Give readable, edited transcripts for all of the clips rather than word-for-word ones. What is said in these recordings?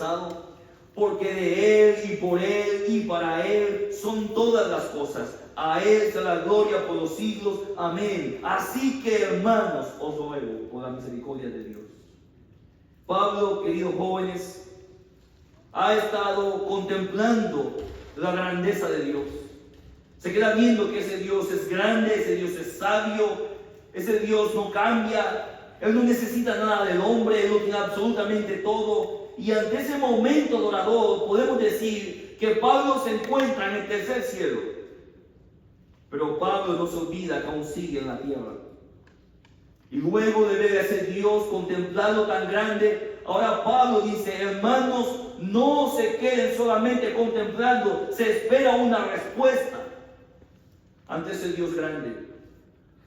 expresado, porque de Él y por Él y para Él son todas las cosas. A Él sea la gloria por los siglos. Amén. Así que, hermanos, os ruego por la misericordia de Dios. Pablo, queridos jóvenes, ha estado contemplando la grandeza de Dios. Se queda viendo que ese Dios es grande, ese Dios es sabio, ese Dios no cambia, Él no necesita nada del hombre, Él lo tiene absolutamente todo. Y ante ese momento adorador podemos decir que Pablo se encuentra en el tercer cielo. Pero Pablo no se olvida que aún sigue en la tierra. Y luego de ver a ese Dios contemplado tan grande, ahora Pablo dice, hermanos, no se queden solamente contemplando, se espera una respuesta ante ese Dios grande.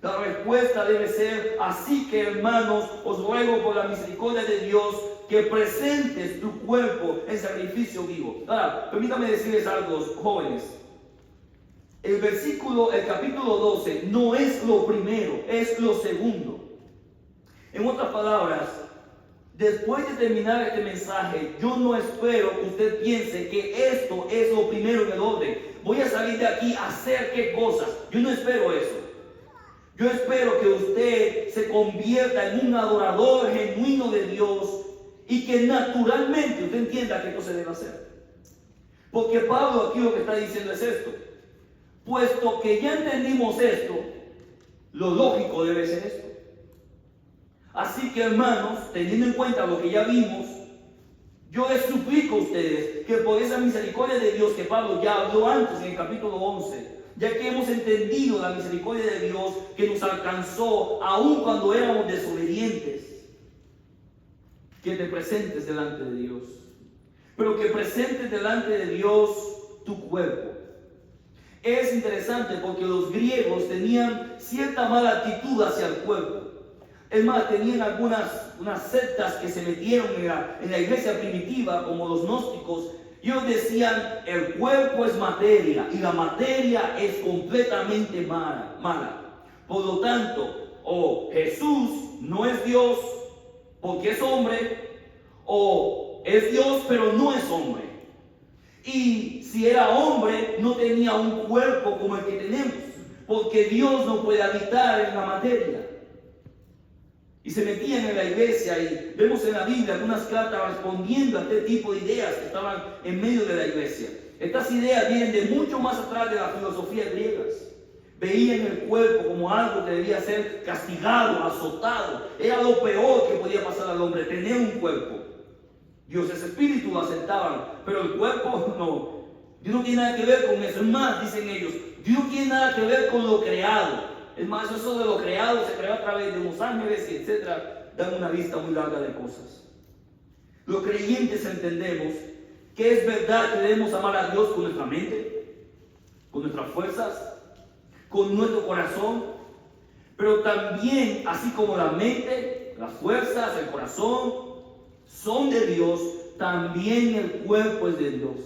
La respuesta debe ser, así que hermanos, os ruego por la misericordia de Dios que presentes tu cuerpo en sacrificio vivo. Ahora, permítame decirles algo, jóvenes. El capítulo 12 no es lo primero, es lo segundo. En otras palabras, después de terminar este mensaje, yo no espero que usted piense que esto es lo primero en el orden. Voy a salir de aquí a hacer qué cosas. Yo no espero eso. Yo espero que usted se convierta en un adorador genuino de Dios y que naturalmente usted entienda que esto se debe hacer. Porque Pablo aquí lo que está diciendo es esto. Puesto que ya entendimos esto, lo lógico debe ser esto. Así que, hermanos, teniendo en cuenta lo que ya vimos, yo les suplico a ustedes que por esa misericordia de Dios que Pablo ya habló antes en el capítulo 11, ya que hemos entendido la misericordia de Dios que nos alcanzó aun cuando éramos desobedientes, que te presentes delante de Dios, pero que presentes delante de Dios tu cuerpo. Es interesante porque los griegos tenían cierta mala actitud hacia el cuerpo. Es más, tenían unas sectas que se metieron en la iglesia primitiva, como los gnósticos. Ellos decían, el cuerpo es materia y la materia es completamente mala. Por lo tanto, o Jesús no es Dios porque es hombre, o es Dios pero no es hombre. Y si era hombre, no tenía un cuerpo como el que tenemos, porque Dios no puede habitar en la materia. Y se metían en la iglesia, y vemos en la Biblia algunas cartas respondiendo a este tipo de ideas que estaban en medio de la iglesia. Estas ideas vienen de mucho más atrás de las filosofías griegas. Veían el cuerpo como algo que debía ser castigado, azotado. Era lo peor que podía pasar al hombre, tener un cuerpo. Dios es espíritu, lo aceptaban, pero el cuerpo no. Dios no tiene nada que ver con eso. Es más, dicen ellos, Dios no tiene nada que ver con lo creado. Es más, eso de lo creado se creó a través de los ángeles y etcétera. Dan una lista muy larga de cosas. Los creyentes entendemos que es verdad que debemos amar a Dios con nuestra mente, con nuestras fuerzas, con nuestro corazón, pero también, así como la mente, las fuerzas, el corazón son de Dios, también el cuerpo es de Dios.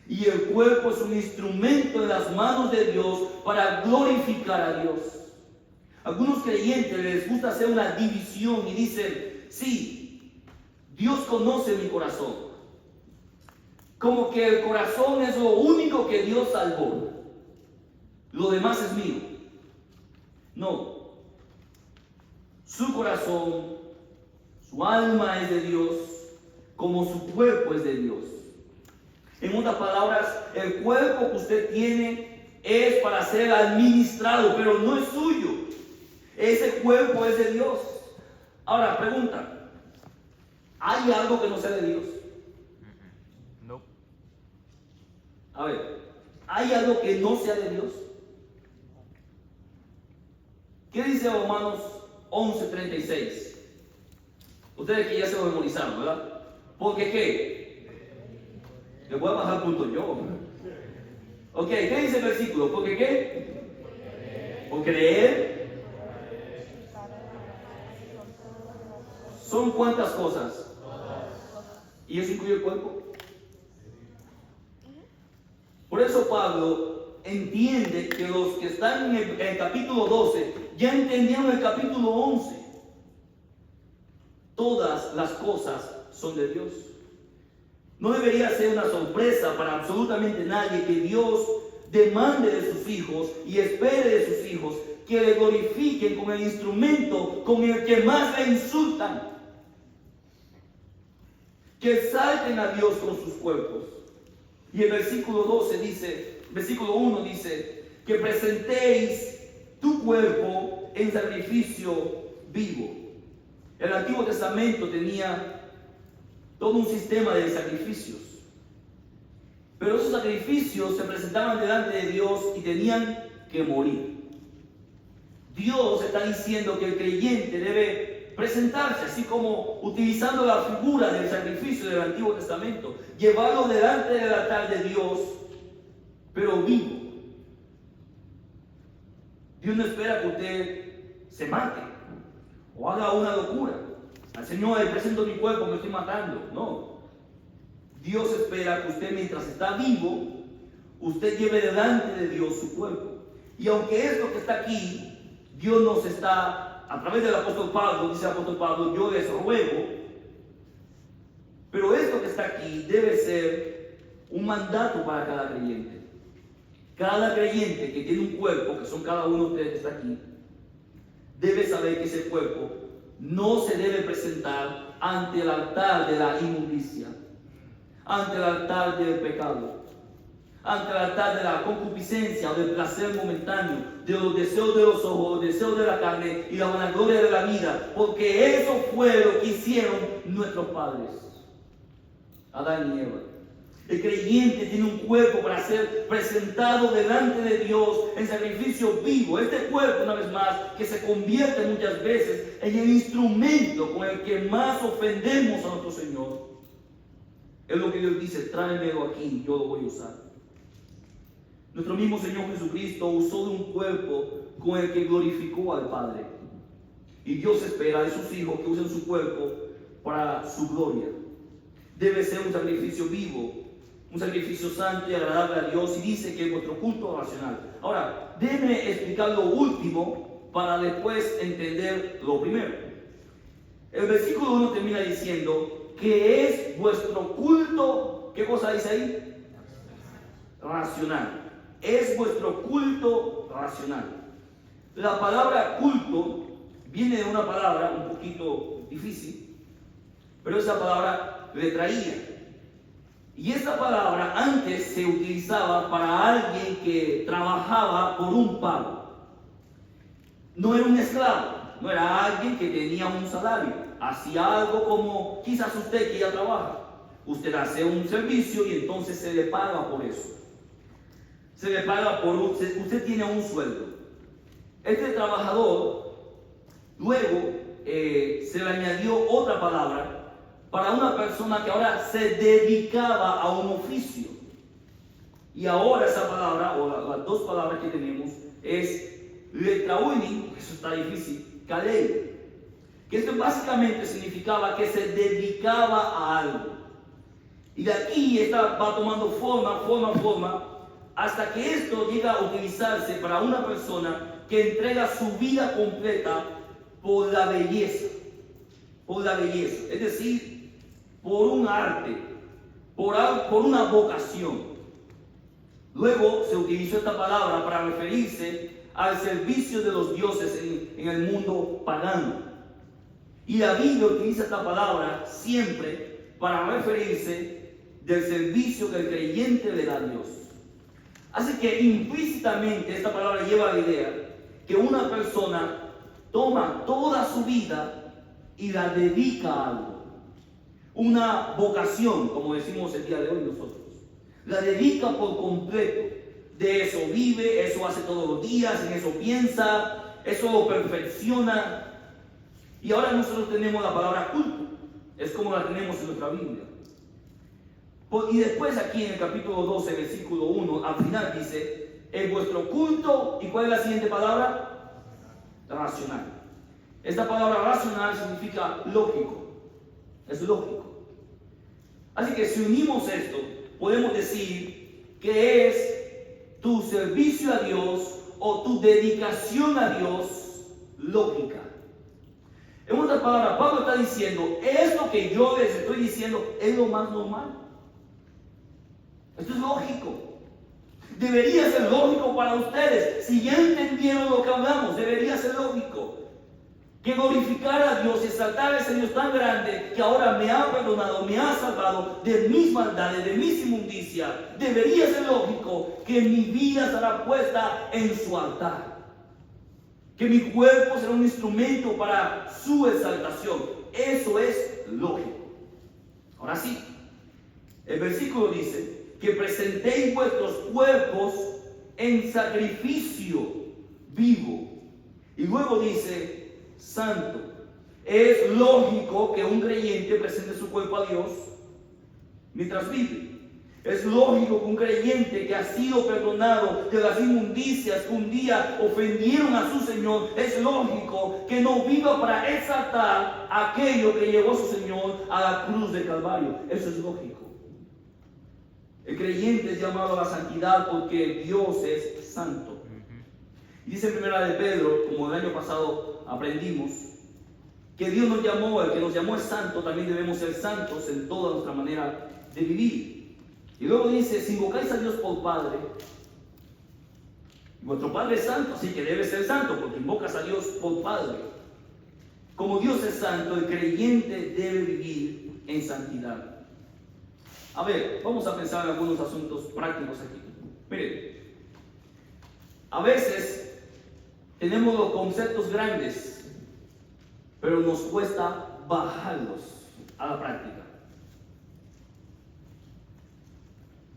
Y el cuerpo es un instrumento en las manos de Dios para glorificar a Dios. Algunos creyentes les gusta hacer una división y dicen, sí, Dios conoce mi corazón. Como que el corazón es lo único que Dios salvó. Lo demás es mío. No. Su corazón, su alma es de Dios, como su cuerpo es de Dios. En otras palabras, el cuerpo que usted tiene es para ser administrado, pero no es suyo. Ese cuerpo es de Dios. Ahora, pregunta, ¿hay algo que no sea de Dios? No. A ver, ¿hay algo que no sea de Dios? ¿Qué dice Romanos 11:36? Ustedes que ya se lo memorizaron, ¿verdad? Porque ¿qué? Le voy a bajar punto yo. Ok, ¿qué dice el versículo? ¿Porque qué? Por creer. ¿Son cuántas cosas? ¿Y eso incluye el cuerpo? Por eso Pablo entiende que los que están en el capítulo 12 ya entendieron el capítulo 11. Todas las cosas son de Dios. No debería ser una sorpresa para absolutamente nadie que Dios demande de sus hijos y espere de sus hijos que le glorifiquen con el instrumento con el que más le insultan, que exalten a Dios con sus cuerpos. Y el versículo 1 dice, que presentéis tu cuerpo en sacrificio vivo. El Antiguo Testamento tenía todo un sistema de sacrificios, pero esos sacrificios se presentaban delante de Dios y tenían que morir. Dios está diciendo que el creyente debe presentarse, así como utilizando la figura del sacrificio del Antiguo Testamento, llevarlo delante del altar de Dios, pero vivo. Dios no espera que usted se mate o haga una locura. Al Señor, le presento mi cuerpo, me estoy matando. No. Dios espera que usted, mientras está vivo, usted lleve delante de Dios su cuerpo. Y aunque esto que está aquí, Dios nos está, a través del apóstol Pablo, dice el apóstol Pablo, yo les ruego, pero esto que está aquí debe ser un mandato para cada creyente. Cada creyente que tiene un cuerpo, que son cada uno de ustedes que está aquí, debe saber que ese cuerpo no se debe presentar ante el altar de la inmundicia, ante el altar del pecado, ante el altar de la concupiscencia o del placer momentáneo, de los deseos de los ojos, los deseos de la carne y la vanagloria de la vida, porque eso fue lo que hicieron nuestros padres, Adán y Eva. El creyente tiene un cuerpo para ser presentado delante de Dios en sacrificio vivo. Este cuerpo, una vez más, que se convierte muchas veces en el instrumento con el que más ofendemos a nuestro Señor. Es lo que Dios dice, tráemelo aquí, yo lo voy a usar. Nuestro mismo Señor Jesucristo usó de un cuerpo con el que glorificó al Padre. Y Dios espera de sus hijos que usen su cuerpo para su gloria. Debe ser un sacrificio vivo, un sacrificio santo y agradable a Dios, y dice que es vuestro culto racional. Ahora, déjenme explicar lo último para después entender lo primero. El versículo 1 termina diciendo que es vuestro culto, ¿qué cosa dice ahí? Racional. Es vuestro culto racional. La palabra culto viene de una palabra un poquito difícil, pero esa palabra letraía. Y esta palabra antes se utilizaba para alguien que trabajaba por un pago. No era un esclavo, no era alguien que tenía un salario. Hacía algo como quizás usted que ya trabaja. Usted hace un servicio y entonces se le paga por eso. Se le paga por usted tiene un sueldo. Este trabajador luego se le añadió otra palabra para una persona que ahora se dedicaba a un oficio. Y ahora esa palabra, o las dos palabras que tenemos, es letrauini, eso está difícil, kalei, que esto básicamente significaba que se dedicaba a algo. Y de aquí esta va tomando forma, hasta que esto llega a utilizarse para una persona que entrega su vida completa por la belleza. Por la belleza, es decir, por un arte, por una vocación. Luego se utilizó esta palabra para referirse al servicio de los dioses en el mundo pagano. Y la Biblia utiliza esta palabra siempre para referirse del servicio que el creyente le da a Dios. Así que implícitamente esta palabra lleva la idea que una persona toma toda su vida y la dedica a algo. Una vocación, como decimos el día de hoy nosotros. La dedica por completo. De eso vive, eso hace todos los días, en eso piensa, eso lo perfecciona. Y ahora nosotros tenemos la palabra culto. Es como la tenemos en nuestra Biblia. Y después aquí en el capítulo 12, versículo 1, al final dice, es vuestro culto. ¿Y cuál es la siguiente palabra? Racional. Esta palabra racional significa lógico. Es lógico. Así que si unimos esto, podemos decir que es tu servicio a Dios o tu dedicación a Dios lógica. En otras palabras, Pablo está diciendo, esto que yo les estoy diciendo es lo más normal. Esto es lógico. Debería ser lógico para ustedes. Si ya entendieron lo que hablamos, debería ser lógico. Que glorificar a Dios y exaltar a ese Dios tan grande que ahora me ha perdonado, me ha salvado de mis maldades, de mis inmundicias. Debería ser lógico que mi vida estará puesta en su altar. Que mi cuerpo será un instrumento para su exaltación. Eso es lógico. Ahora sí, el versículo dice que presentéis vuestros cuerpos en sacrificio vivo. Y luego dice santo. Es lógico que un creyente presente su cuerpo a Dios mientras vive. Es lógico que un creyente que ha sido perdonado de las inmundicias que un día ofendieron a su Señor, es lógico que no viva para exaltar aquello que llevó a su Señor a la cruz de Calvario. Eso es lógico. El creyente es llamado a la santidad porque Dios es santo. Y dice en 1 de Pedro, como el año pasado aprendimos, que Dios nos llamó, el que nos llamó es santo, también debemos ser santos en toda nuestra manera de vivir. Y luego dice, si invocáis a Dios por Padre, vuestro Padre es santo, así que debe ser santo, porque invocas a Dios por Padre. Como Dios es santo, el creyente debe vivir en santidad. A ver, vamos a pensar en algunos asuntos prácticos aquí. Miren, a veces tenemos los conceptos grandes, pero nos cuesta bajarlos a la práctica.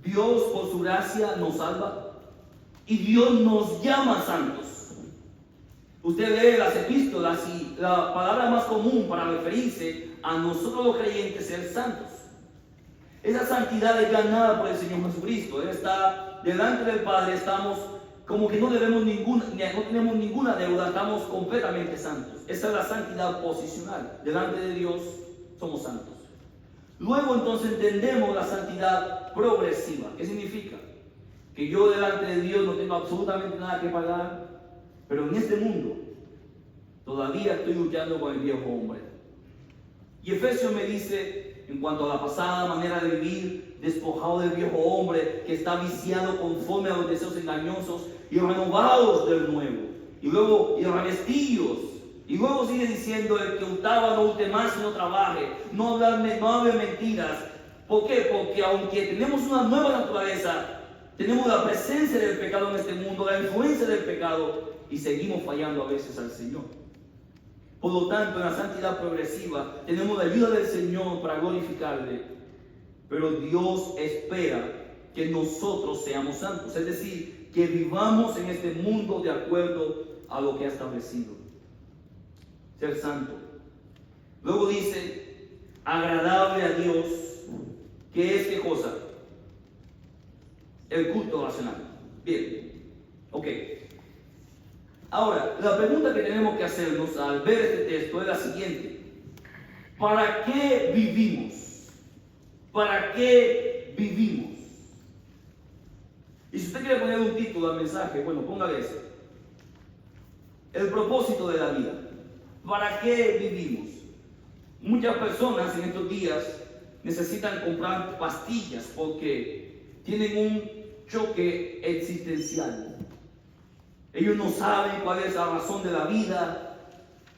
Dios por su gracia nos salva y Dios nos llama santos. Usted lee las epístolas y la palabra más común para referirse a nosotros los creyentes es ser santos. Esa santidad es ganada por el Señor Jesucristo. Él está delante del Padre, estamos como que no tenemos ninguna deuda, estamos completamente santos. Esa es la santidad posicional. Delante de Dios somos santos. Luego entonces entendemos la santidad progresiva. ¿Qué significa? Que yo delante de Dios no tengo absolutamente nada que pagar, pero en este mundo todavía estoy luchando con el viejo hombre. Y Efesios me dice, en cuanto a la pasada manera de vivir, despojado del viejo hombre que está viciado conforme a los deseos engañosos y renovados del nuevo. Y luego, y revestidos. Y luego sigue diciendo, el que hurtaba no hurte más, no trabaje, no hable mentiras. ¿Por qué? Porque aunque tenemos una nueva naturaleza, tenemos la presencia del pecado en este mundo, la influencia del pecado, y seguimos fallando a veces al Señor. Por lo tanto, en la santidad progresiva tenemos la ayuda del Señor para glorificarle, pero Dios espera que nosotros seamos santos, es decir, que vivamos en este mundo de acuerdo a lo que ha establecido. Ser santo. Luego dice, agradable a Dios, que es ¿qué cosa? El culto racional. Bien, ok. Ahora, la pregunta que tenemos que hacernos al ver este texto es la siguiente. ¿Para qué vivimos? ¿Para qué vivimos? Y si usted quiere poner un título al mensaje, bueno, póngale ese. El propósito de la vida. ¿Para qué vivimos? Muchas personas en estos días necesitan comprar pastillas porque tienen un choque existencial. Ellos no saben cuál es la razón de la vida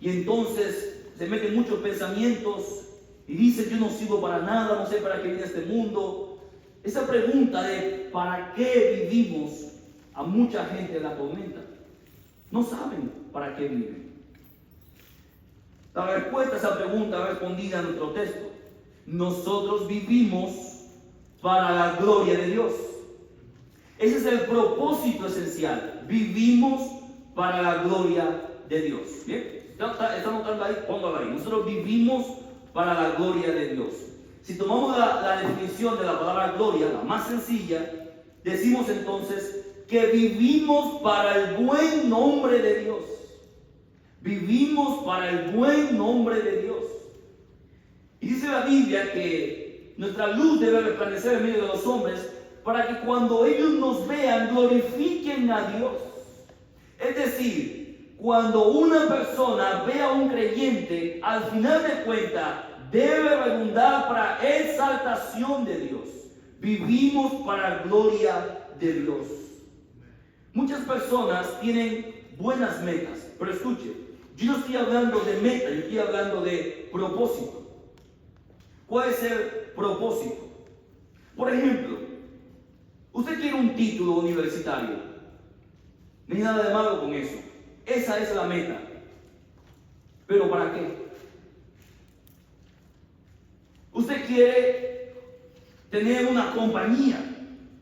y entonces se meten muchos pensamientos y dicen, yo no sirvo para nada, no sé para qué viene este mundo. Esa pregunta de ¿para qué vivimos? A mucha gente la atormenta. No saben para qué viven. La respuesta a esa pregunta es respondida en nuestro texto. Nosotros vivimos para la gloria de Dios. Ese es el propósito esencial. Vivimos para la gloria de Dios. ¿Bien? ¿Está notando ahí? Póngalo ahí. Nosotros vivimos para la gloria de Dios. Si tomamos la definición de la palabra gloria, la más sencilla, decimos entonces que vivimos para el buen nombre de Dios. Vivimos para el buen nombre de Dios. Y dice la Biblia que nuestra luz debe resplandecer en medio de los hombres para que cuando ellos nos vean glorifiquen a Dios. Es decir, cuando una persona vea a un creyente, al final de cuentas debe redundar para exaltación de Dios. Vivimos para gloria de Dios. Muchas personas tienen buenas metas, pero escuche, yo no estoy hablando de meta, yo estoy hablando de propósito. ¿Cuál es el propósito? Por ejemplo, usted quiere un título universitario. No hay nada de malo con eso. Esa es la meta. ¿Pero para qué? Usted quiere tener una compañía.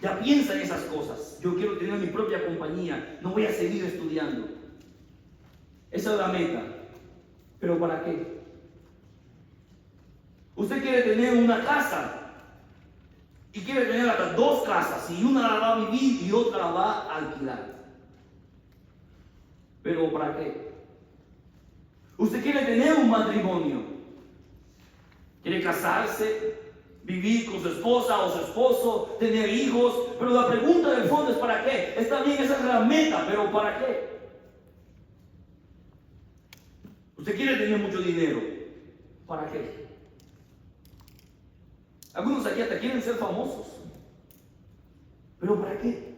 Ya piensa en esas cosas. Yo quiero tener mi propia compañía. No voy a seguir estudiando. Esa es la meta. ¿Pero para qué? Usted quiere tener una casa. Y quiere tener hasta dos casas. Y una la va a vivir y otra la va a alquilar. ¿Pero para qué? Usted quiere tener un matrimonio. Quiere casarse, vivir con su esposa o su esposo, tener hijos. Pero la pregunta del fondo es ¿para qué? Está bien, esa es la meta, pero ¿para qué? Usted quiere tener mucho dinero. ¿Para qué? Algunos aquí hasta quieren ser famosos. ¿Pero para qué?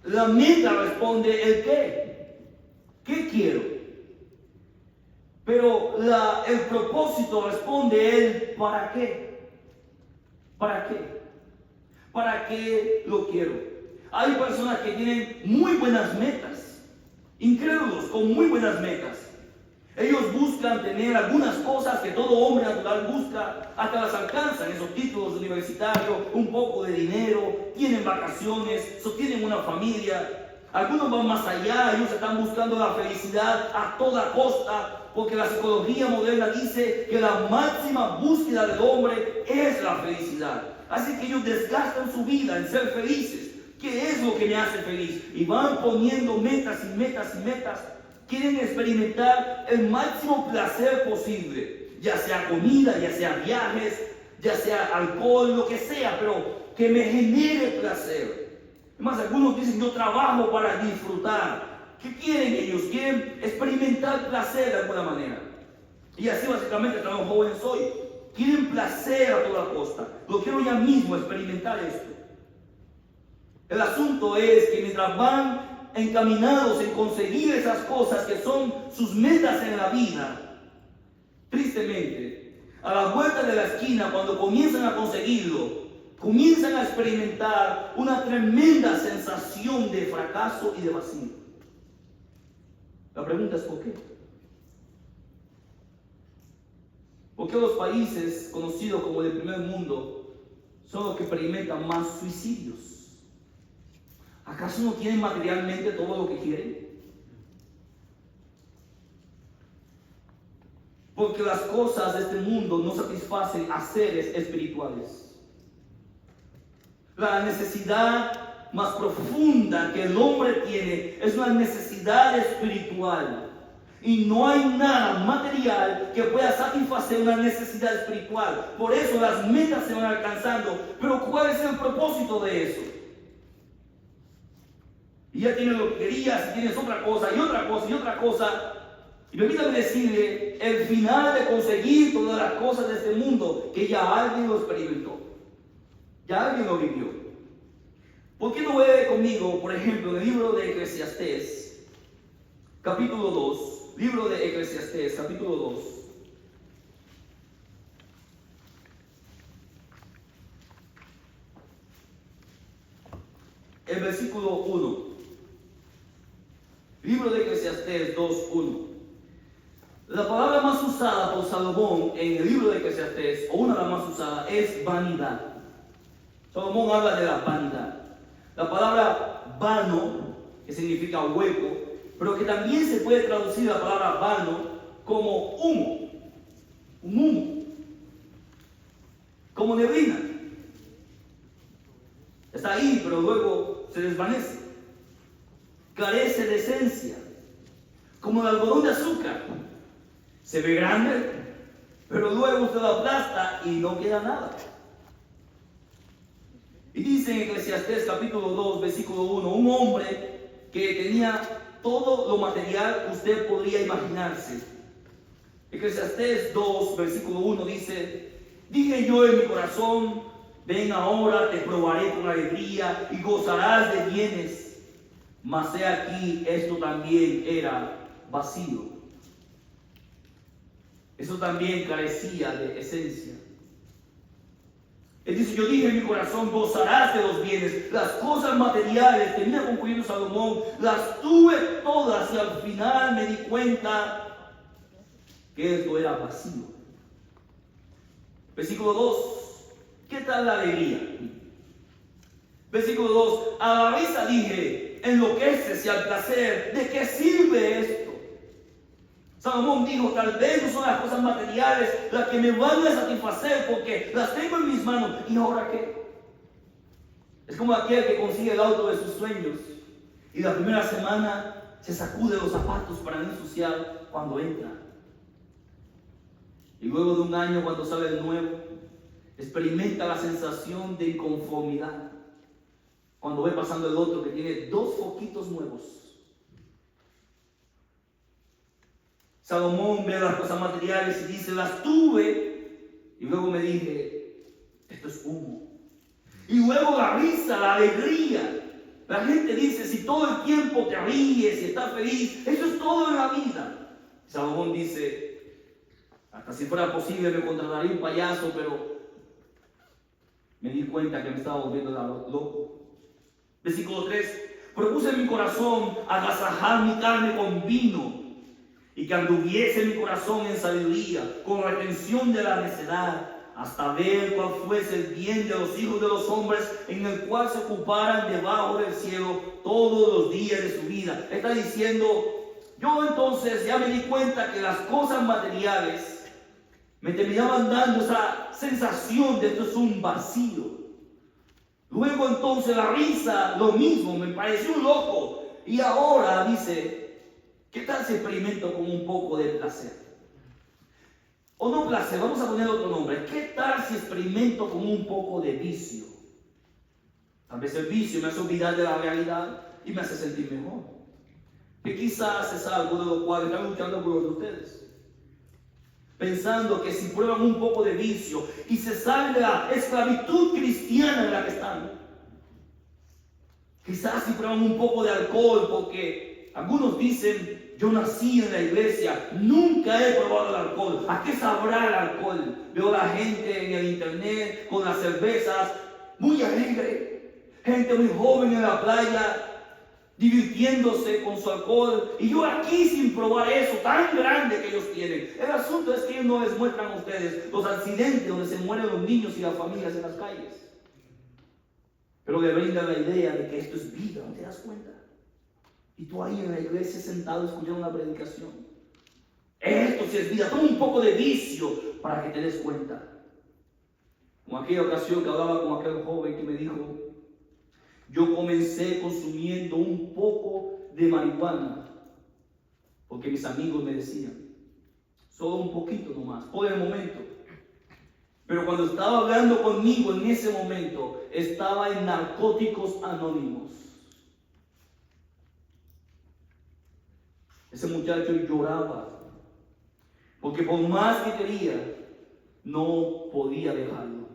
La meta responde el qué. ¿Qué quiero? Pero el propósito responde el ¿para qué? ¿Para qué? ¿Para qué lo quiero? Hay personas que tienen muy buenas metas, incrédulos con muy buenas metas. Ellos buscan tener algunas cosas que todo hombre natural busca, hasta las alcanzan, esos títulos universitarios, un poco de dinero, tienen vacaciones, sostienen una familia. Algunos van más allá, ellos están buscando la felicidad a toda costa, porque la psicología moderna dice que la máxima búsqueda del hombre es la felicidad. Así que ellos desgastan su vida en ser felices. ¿Qué es lo que me hace feliz? Y van poniendo metas y metas y metas. Quieren experimentar el máximo placer posible, ya sea comida, ya sea viajes, ya sea alcohol, lo que sea, pero que me genere placer. Además, algunos dicen, yo trabajo para disfrutar. ¿Qué quieren ellos? Quieren experimentar placer de alguna manera. Y así básicamente están los jóvenes hoy. Quieren placer a toda costa. Lo quiero ya mismo experimentar esto. El asunto es que mientras van encaminados en conseguir esas cosas que son sus metas en la vida, tristemente, a la vuelta de la esquina, cuando comienzan a conseguirlo, comienzan a experimentar una tremenda sensación de fracaso y de vacío. La pregunta es ¿por qué? ¿Por qué los países conocidos como el primer mundo son los que experimentan más suicidios? ¿Acaso no tienen materialmente todo lo que quieren? Porque las cosas de este mundo no satisfacen a seres espirituales. La necesidad más profunda que el hombre tiene es una necesidad espiritual. Y no hay nada material que pueda satisfacer una necesidad espiritual. Por eso las metas se van alcanzando. Pero ¿cuál es el propósito de eso? Y ya tienes lo que querías, y tienes otra cosa, y otra cosa, y otra cosa. Y permítame decirle, el final de conseguir todas las cosas de este mundo, que ya alguien lo experimentó. Ya alguien lo vivió. ¿Por qué no ve conmigo, por ejemplo, en el libro de Eclesiastés, capítulo 2, libro de Eclesiastés, capítulo 2. El versículo 1. Libro de Eclesiastés 2:1. La palabra más usada por Salomón en el libro de Eclesiastés, o una de las más usadas, es vanidad. Salomón habla de la vanidad. La palabra vano, que significa hueco, pero que también se puede traducir la palabra vano como humo. Un humo. Como neblina. Está ahí, pero luego se desvanece. Carece de esencia, como el algodón de azúcar. Se ve grande, pero luego usted lo aplasta y no queda nada. Y dice en Eclesiastés capítulo 2, versículo 1, un hombre que tenía todo lo material que usted podría imaginarse. Eclesiastés 2, versículo 1 dice, Dije yo en mi corazón, ven ahora, te probaré con alegría y gozarás de bienes. Mas he aquí, esto también era vacío. Eso también carecía de esencia. Él dice, yo dije en mi corazón, gozarás de los bienes. Las cosas materiales, termina concluyendo Salomón, las tuve todas y al final me di cuenta que esto era vacío. Versículo 2, ¿qué tal la alegría? Versículo 2, a la vista dije, enloqueces y al placer, ¿de qué sirve esto? Salomón dijo, tal vez no son las cosas materiales las que me van a satisfacer porque las tengo en mis manos. ¿Y ahora qué? Es como aquel que consigue el auto de sus sueños y la primera semana se sacude los zapatos para no ensuciar cuando entra. Y luego de un año, cuando sale de nuevo, experimenta la sensación de inconformidad cuando ve pasando el otro que tiene 2 foquitos nuevos. Salomón ve las cosas materiales y dice, las tuve, y luego me dije, esto es humo. Y luego la risa, la alegría. La gente dice, si todo el tiempo te ríes y estás feliz, eso es todo en la vida. Salomón dice, hasta si fuera posible me contrataría un payaso, pero me di cuenta que me estaba volviendo loco. Versículo 3, propuse en mi corazón agasajar mi carne con vino, y que anduviese mi corazón en sabiduría, con retención de la necedad, hasta ver cuál fuese el bien de los hijos de los hombres, en el cual se ocuparan debajo del cielo todos los días de su vida. Está diciendo, yo entonces ya me di cuenta que las cosas materiales me terminaban dando esa sensación de esto es un vacío. Luego entonces la risa, lo mismo, me pareció un loco. Y ahora dice, ¿qué tal si experimento con un poco de placer? O no placer, vamos a poner otro nombre. ¿Qué tal si experimento con un poco de vicio? Tal vez el vicio me hace olvidar de la realidad y me hace sentir mejor. Que quizás es algo de lo cual están luchando algunos de ustedes. Pensando que si prueban un poco de vicio y se salen de la esclavitud cristiana en la que están. Quizás si prueban un poco de alcohol porque algunos dicen, yo nací en la iglesia, nunca he probado el alcohol. ¿A qué sabrá el alcohol? Veo a la gente en el internet con las cervezas, muy alegre. Gente muy joven en la playa, divirtiéndose con su alcohol. Y yo aquí sin probar eso tan grande que ellos tienen. El asunto es que ellos no les muestran a ustedes los accidentes donde se mueren los niños y las familias en las calles. Pero le brindan la idea de que esto es vida, ¿no te das cuenta? Y tú ahí en la iglesia sentado escuchando una predicación. Esto sí es vida. Toma un poco de vicio para que te des cuenta. Como aquella ocasión que hablaba con aquel joven que me dijo, yo comencé consumiendo un poco de marihuana porque mis amigos me decían, solo un poquito nomás, por el momento. Pero cuando estaba hablando conmigo en ese momento, estaba en Narcóticos Anónimos. Ese muchacho lloraba, porque por más que quería, no podía dejarlo.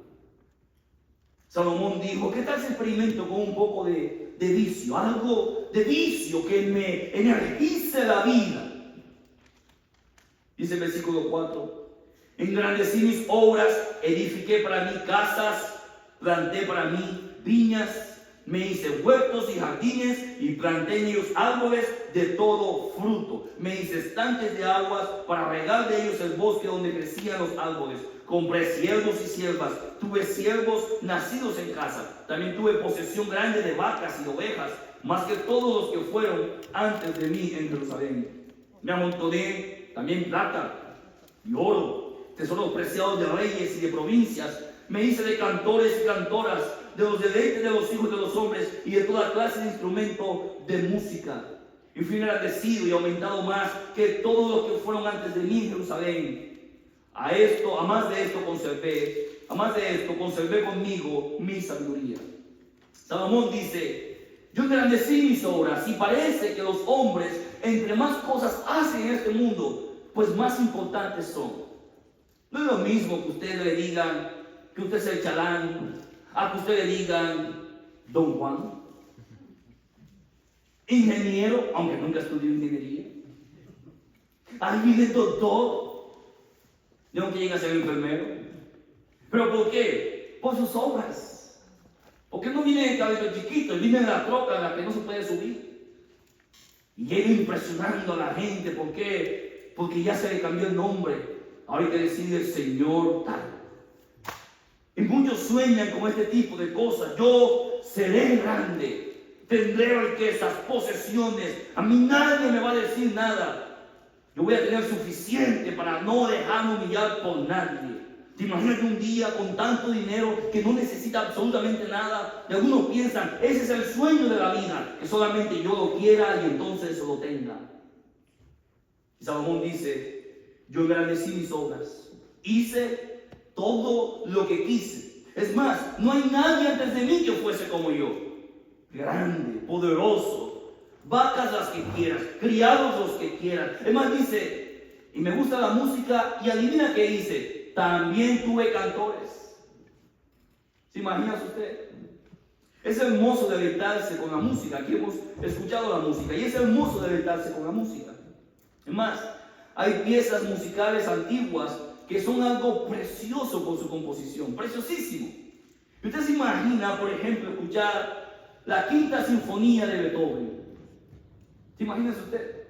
Salomón dijo, ¿qué tal si experimento con un poco de vicio? Algo de vicio que me energice la vida. Dice el versículo 4, engrandecí mis obras, edifiqué para mí casas, planté para mí viñas, me hice huertos y jardines y planté en ellos árboles de todo fruto. Me hice estanques de aguas para regar de ellos el bosque donde crecían los árboles. Compré siervos y siervas. Tuve siervos nacidos en casa. También tuve posesión grande de vacas y de ovejas, más que todos los que fueron antes de mí en Jerusalén. Me amontoné también plata y oro, tesoros preciados de reyes y de provincias. Me hice de cantores y cantoras, de los deleites de los hijos de los hombres y de toda clase de instrumento de música. Y fui agradecido y aumentado más que todos los que fueron antes de mí en Jerusalén. A más de esto conservé conmigo mi sabiduría. Salomón dice, yo engrandecí mis obras y parece que los hombres, entre más cosas hacen en este mundo, pues más importantes son. No es lo mismo que usted le digan que usted es el chalán, a que usted le digan Don Juan, ingeniero, aunque nunca estudió ingeniería. Alguien es doctor, de aunque llega a ser enfermero. ¿Pero por qué? Por sus obras. Porque no viene de cabello chiquito, viene de la troca en la que no se puede subir. Y llega impresionando a la gente. ¿Por qué? Porque ya se le cambió el nombre. Ahora hay que decirle el Señor tal. Y muchos sueñan con este tipo de cosas. Yo seré grande, tendré riquezas, posesiones. A mí nadie me va a decir nada. Yo voy a tener suficiente para no dejarme humillar por nadie. ¿Te imaginas que un día con tanto dinero que no necesita absolutamente nada? Y algunos piensan, ese es el sueño de la vida, que solamente yo lo quiera y entonces lo tenga. Y Salomón dice, yo engrandecí mis obras, hice todo lo que quise. Es más, no hay nadie antes de mí que fuese como yo. Grande, poderoso, vacas las que quieras, criados los que quieran. Es más, dice, y me gusta la música, y adivina qué dice, también tuve cantores. ¿Se imagina usted? Es hermoso deleitarse con la música. Aquí hemos escuchado la música y es hermoso deleitarse con la música. Es más, hay piezas musicales antiguas que son algo precioso por su composición, preciosísimo. Y usted se imagina, por ejemplo, escuchar la Quinta Sinfonía de Beethoven. ¿Se imagina usted?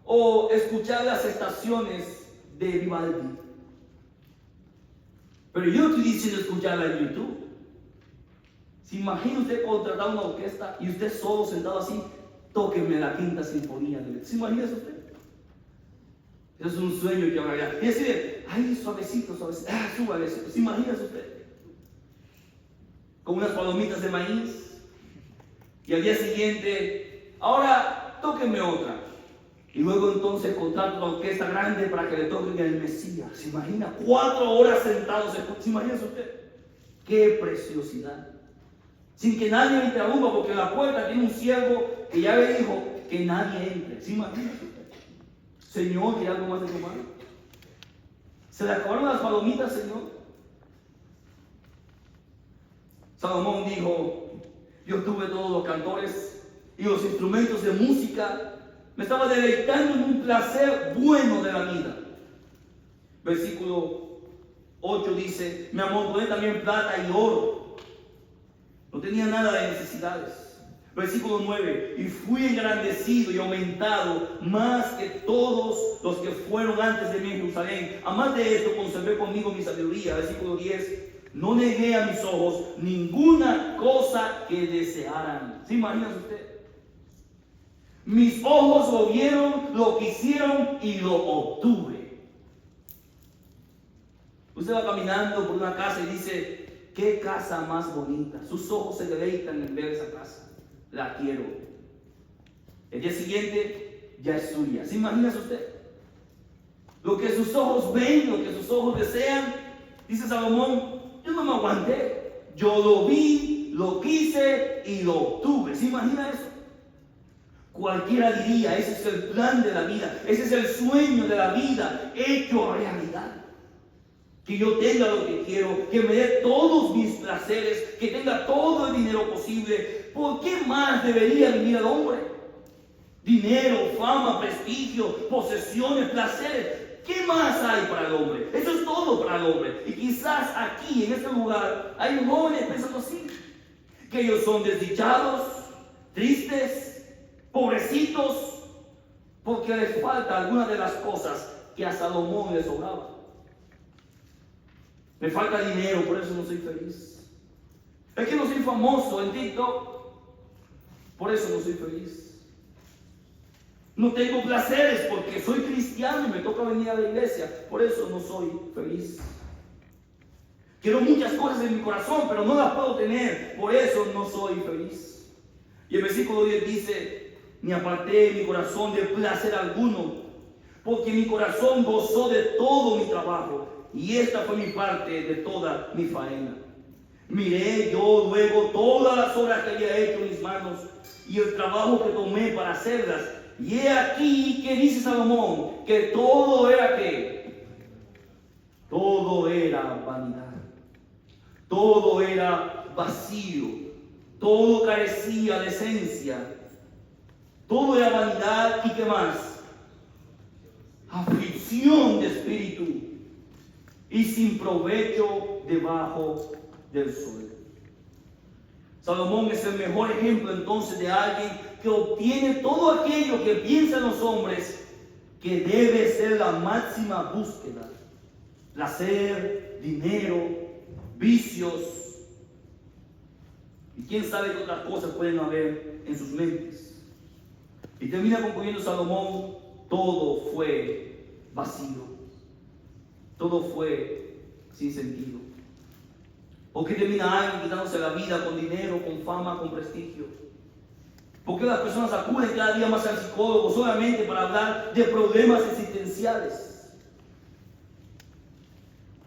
O escuchar las estaciones de Vivaldi. Pero yo no estoy diciendo escucharla en YouTube. ¿Se imagina usted contratar una orquesta y usted solo sentado así, tóqueme la Quinta Sinfonía de Beethoven? ¿Se imagina usted? Eso es un sueño que ahora ya. Y decir, ay, suavecito, suavecito, suavecito. ¿Se imagina usted? Con unas palomitas de maíz. Y al día siguiente, ahora tóquenme otra. Y luego entonces contrata una orquesta grande para que le toquen el Mesías. ¿Se imagina? 4 horas sentados. ¿Se imagina usted? ¡Qué preciosidad! Sin que nadie le interrumpa, porque en la puerta tiene un siervo que ya le dijo que nadie entre. ¿Se imagina usted? Señor, ¿quiere algo más de tu mano? ¿Se le acabaron las palomitas, Señor? Salomón dijo, yo tuve todos los cantores y los instrumentos de música. Me estaba deleitando en un placer bueno de la vida. Versículo 8 dice, me amontoné también plata y oro. No tenía nada de necesidades. Versículo 9, y fui engrandecido y aumentado más que todos los que fueron antes de mí en Jerusalén. Además de esto, conservé conmigo mi sabiduría. Versículo 10, no negué a mis ojos ninguna cosa que desearan. ¿Se imagina usted? Mis ojos lo vieron, lo quisieron y lo obtuve. Usted va caminando por una casa y dice, qué casa más bonita. Sus ojos se deleitan en ver esa casa. La quiero. El día siguiente ya es suya. ¿Se imagina usted? Lo que sus ojos ven, lo que sus ojos desean, dice Salomón, yo no me aguanté. Yo lo vi, lo quise y lo obtuve. ¿Se imagina eso? Cualquiera diría, ese es el plan de la vida, ese es el sueño de la vida hecho realidad. Que yo tenga lo que quiero, que me dé todos mis placeres, que tenga todo el dinero posible. ¿Por qué más debería vivir el hombre? Dinero, fama, prestigio, posesiones, placeres. ¿Qué más hay para el hombre? Eso es todo para el hombre. Y quizás aquí, en este lugar, hay jóvenes pensando así, que ellos son desdichados, tristes, pobrecitos, porque les falta alguna de las cosas que a Salomón le sobraba. Me falta dinero, por eso no soy feliz. Es que no soy famoso en TikTok, por eso no soy feliz. No tengo placeres porque soy cristiano y me toca venir a la iglesia, por eso no soy feliz. Quiero muchas cosas en mi corazón, pero no las puedo tener, por eso no soy feliz. Y el versículo 10 dice, ni aparté mi corazón de placer alguno, porque mi corazón gozó de todo mi trabajo, y esta fue mi parte de toda mi faena. Miré yo luego todas las obras que había hecho mis manos, y el trabajo que tomé para hacerlas, y he aquí que dice Salomón, que todo era ¿qué? todo era vanidad. Todo era vacío. Todo carecía de esencia. Todo era vanidad y ¿qué más? Aflicción de espíritu y sin provecho debajo del sol. Salomón es el mejor ejemplo entonces de alguien que obtiene todo aquello que piensan los hombres que debe ser la máxima búsqueda: placer, dinero, vicios, y quién sabe qué otras cosas pueden haber en sus mentes. Y termina concluyendo Salomón: todo fue vacío, todo fue sin sentido. ¿Por qué termina alguien quitándose la vida con dinero, con fama, con prestigio? ¿Por qué las personas acuden cada día más al psicólogo solamente para hablar de problemas existenciales?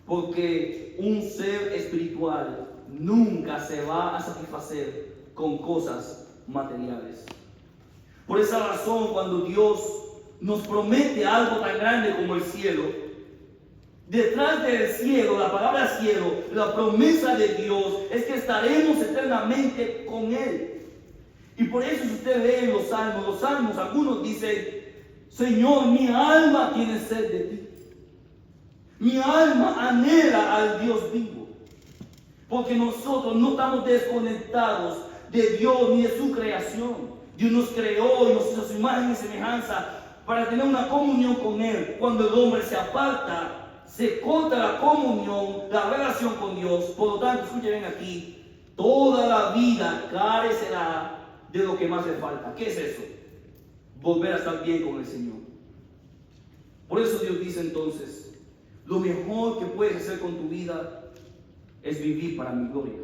Porque un ser espiritual nunca se va a satisfacer con cosas materiales. Por esa razón, cuando Dios nos promete algo tan grande como el cielo, detrás del cielo, la palabra cielo, la promesa de Dios es que estaremos eternamente con Él. Y por eso, si usted lee los salmos, algunos dicen: Señor, mi alma tiene sed de ti. Mi alma anhela al Dios vivo. Porque nosotros no estamos desconectados de Dios ni de su creación. Dios nos creó y nos hizo a su imagen y semejanza para tener una comunión con Él. Cuando el hombre se aparta, se corta la comunión, la relación con Dios. Por lo tanto, escuchen bien aquí, toda la vida carecerá de lo que más le falta. ¿Qué es eso? Volver a estar bien con el Señor. Por eso Dios dice entonces: lo mejor que puedes hacer con tu vida es vivir para mi gloria.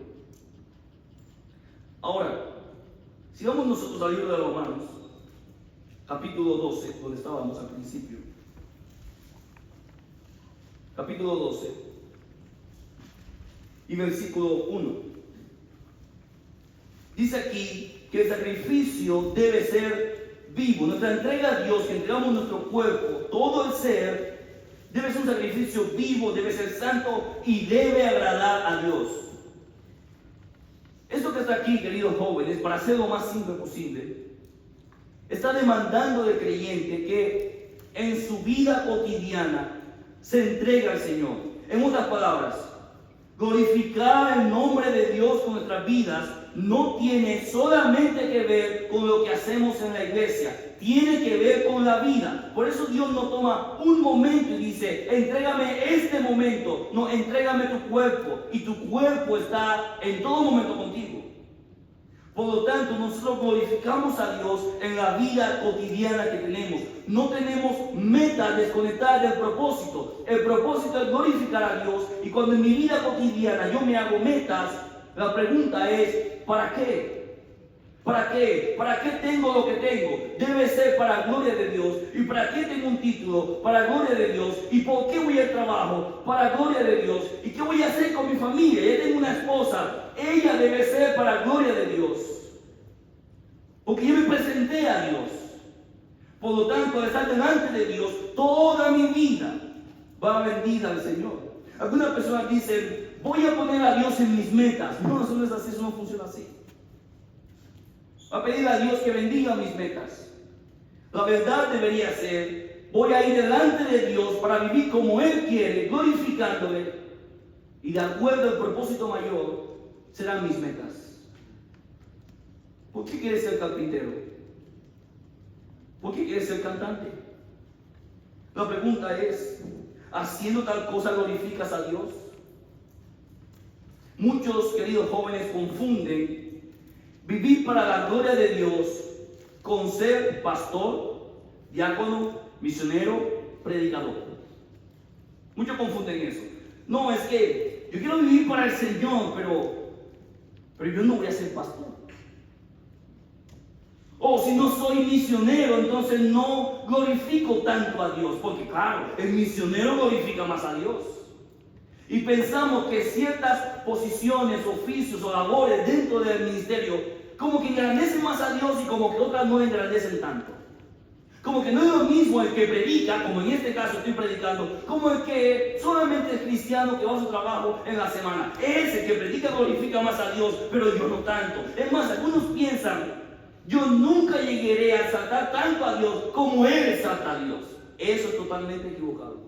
Ahora, si vamos nosotros al libro de Romanos, capítulo 12, donde estábamos al principio. Capítulo 12 y versículo 1. Dice aquí que el sacrificio debe ser vivo. Nuestra entrega a Dios, que entregamos nuestro cuerpo, todo el ser, debe ser un sacrificio vivo, debe ser santo y debe agradar a Dios. Esto que está aquí, queridos jóvenes, para hacer lo más simple posible, está demandando del creyente que en su vida cotidiana se entrega al Señor. En otras palabras, glorificar el nombre de Dios con nuestras vidas no tiene solamente que ver con lo que hacemos en la iglesia, tiene que ver con la vida. Por eso Dios no toma un momento y dice: entrégame este momento. No, entrégame tu cuerpo, y tu cuerpo está en todo momento contigo. Por lo tanto, nosotros glorificamos a Dios en la vida cotidiana que tenemos. No tenemos metas desconectadas del propósito. El propósito es glorificar a Dios. Y cuando en mi vida cotidiana yo me hago metas, la pregunta es: ¿para qué? ¿Para qué? ¿Para qué tengo lo que tengo? Debe ser para la gloria de Dios. ¿Y para qué tengo un título? Para la gloria de Dios. ¿Y por qué voy al trabajo? Para la gloria de Dios. ¿Y qué voy a hacer con mi familia? Ya tengo una esposa. Ella debe ser para la gloria de Dios. Porque yo me presenté a Dios. Por lo tanto, al estar delante de Dios, toda mi vida va vendida al Señor. Algunas personas dicen: voy a poner a Dios en mis metas. No, eso no es así, eso no funciona así. Va a pedir a Dios que bendiga mis metas. La verdad debería ser: voy a ir delante de Dios para vivir como Él quiere, glorificándole, y de acuerdo al propósito mayor serán mis metas. ¿Por qué quieres ser carpintero? ¿Por qué quieres ser cantante? La pregunta es: ¿haciendo tal cosa glorificas a Dios? Muchos, queridos jóvenes, confunden vivir para la gloria de Dios con ser pastor, diácono, misionero, predicador. Muchos confunden eso. No, es que yo quiero vivir para el Señor, pero yo no voy a ser pastor. O si no soy misionero, entonces no glorifico tanto a Dios. Porque claro, el misionero glorifica más a Dios. Y pensamos que ciertas posiciones, oficios o labores dentro del ministerio como que engrandecen más a Dios y como que otras no engrandecen tanto. Como que no es lo mismo el que predica, como en este caso estoy predicando, como el que solamente es cristiano que va a su trabajo en la semana. Ese que predica glorifica más a Dios, pero yo no tanto. Es más, algunos piensan, yo nunca llegaré a exaltar tanto a Dios como Él exalta a Dios. Eso es totalmente equivocado.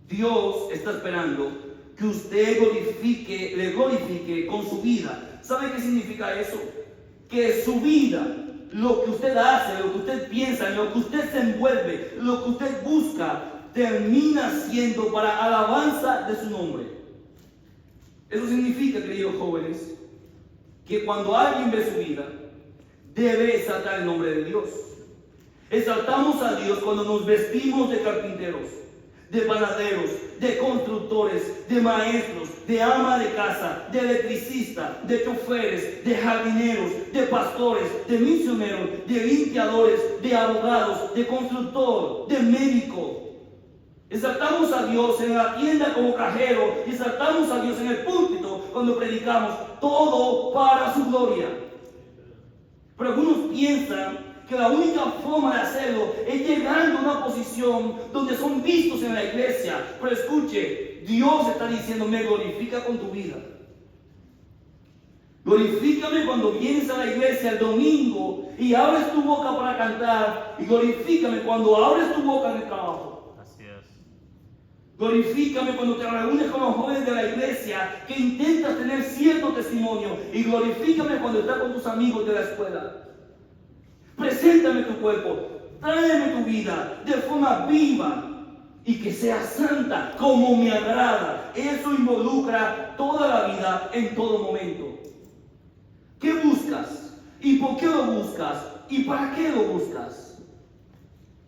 Dios está esperando que usted le glorifique con su vida. ¿Sabe qué significa eso? Que su vida, lo que usted hace, lo que usted piensa, lo que usted se envuelve, lo que usted busca, termina siendo para alabanza de su nombre. Eso significa, queridos jóvenes, que cuando alguien ve su vida, debe exaltar el nombre de Dios. Exaltamos a Dios cuando nos vestimos de carpinteros, de panaderos, de constructores, de maestros, de ama de casa, de electricistas, de choferes, de jardineros, de pastores, de misioneros, de limpiadores, de abogados, de constructor, de médico. Exaltamos a Dios en la tienda como cajero y exaltamos a Dios en el púlpito cuando predicamos, todo para su gloria. Pero algunos piensan que la única forma de hacerlo es llegando a una posición donde son vistos en la iglesia. Pero escuche, Dios está diciendo, me glorifica con tu vida. Glorifícame cuando vienes a la iglesia el domingo y abres tu boca para cantar. Y glorifícame cuando abres tu boca en el trabajo. Así es. Glorifícame cuando te reúnes con los jóvenes de la iglesia que intentas tener cierto testimonio. Y glorifícame cuando estás con tus amigos de la escuela. Preséntame tu cuerpo, tráeme tu vida de forma viva y que sea santa como me agrada. Eso involucra toda la vida en todo momento. ¿Qué buscas? ¿Y por qué lo buscas? ¿Y para qué lo buscas?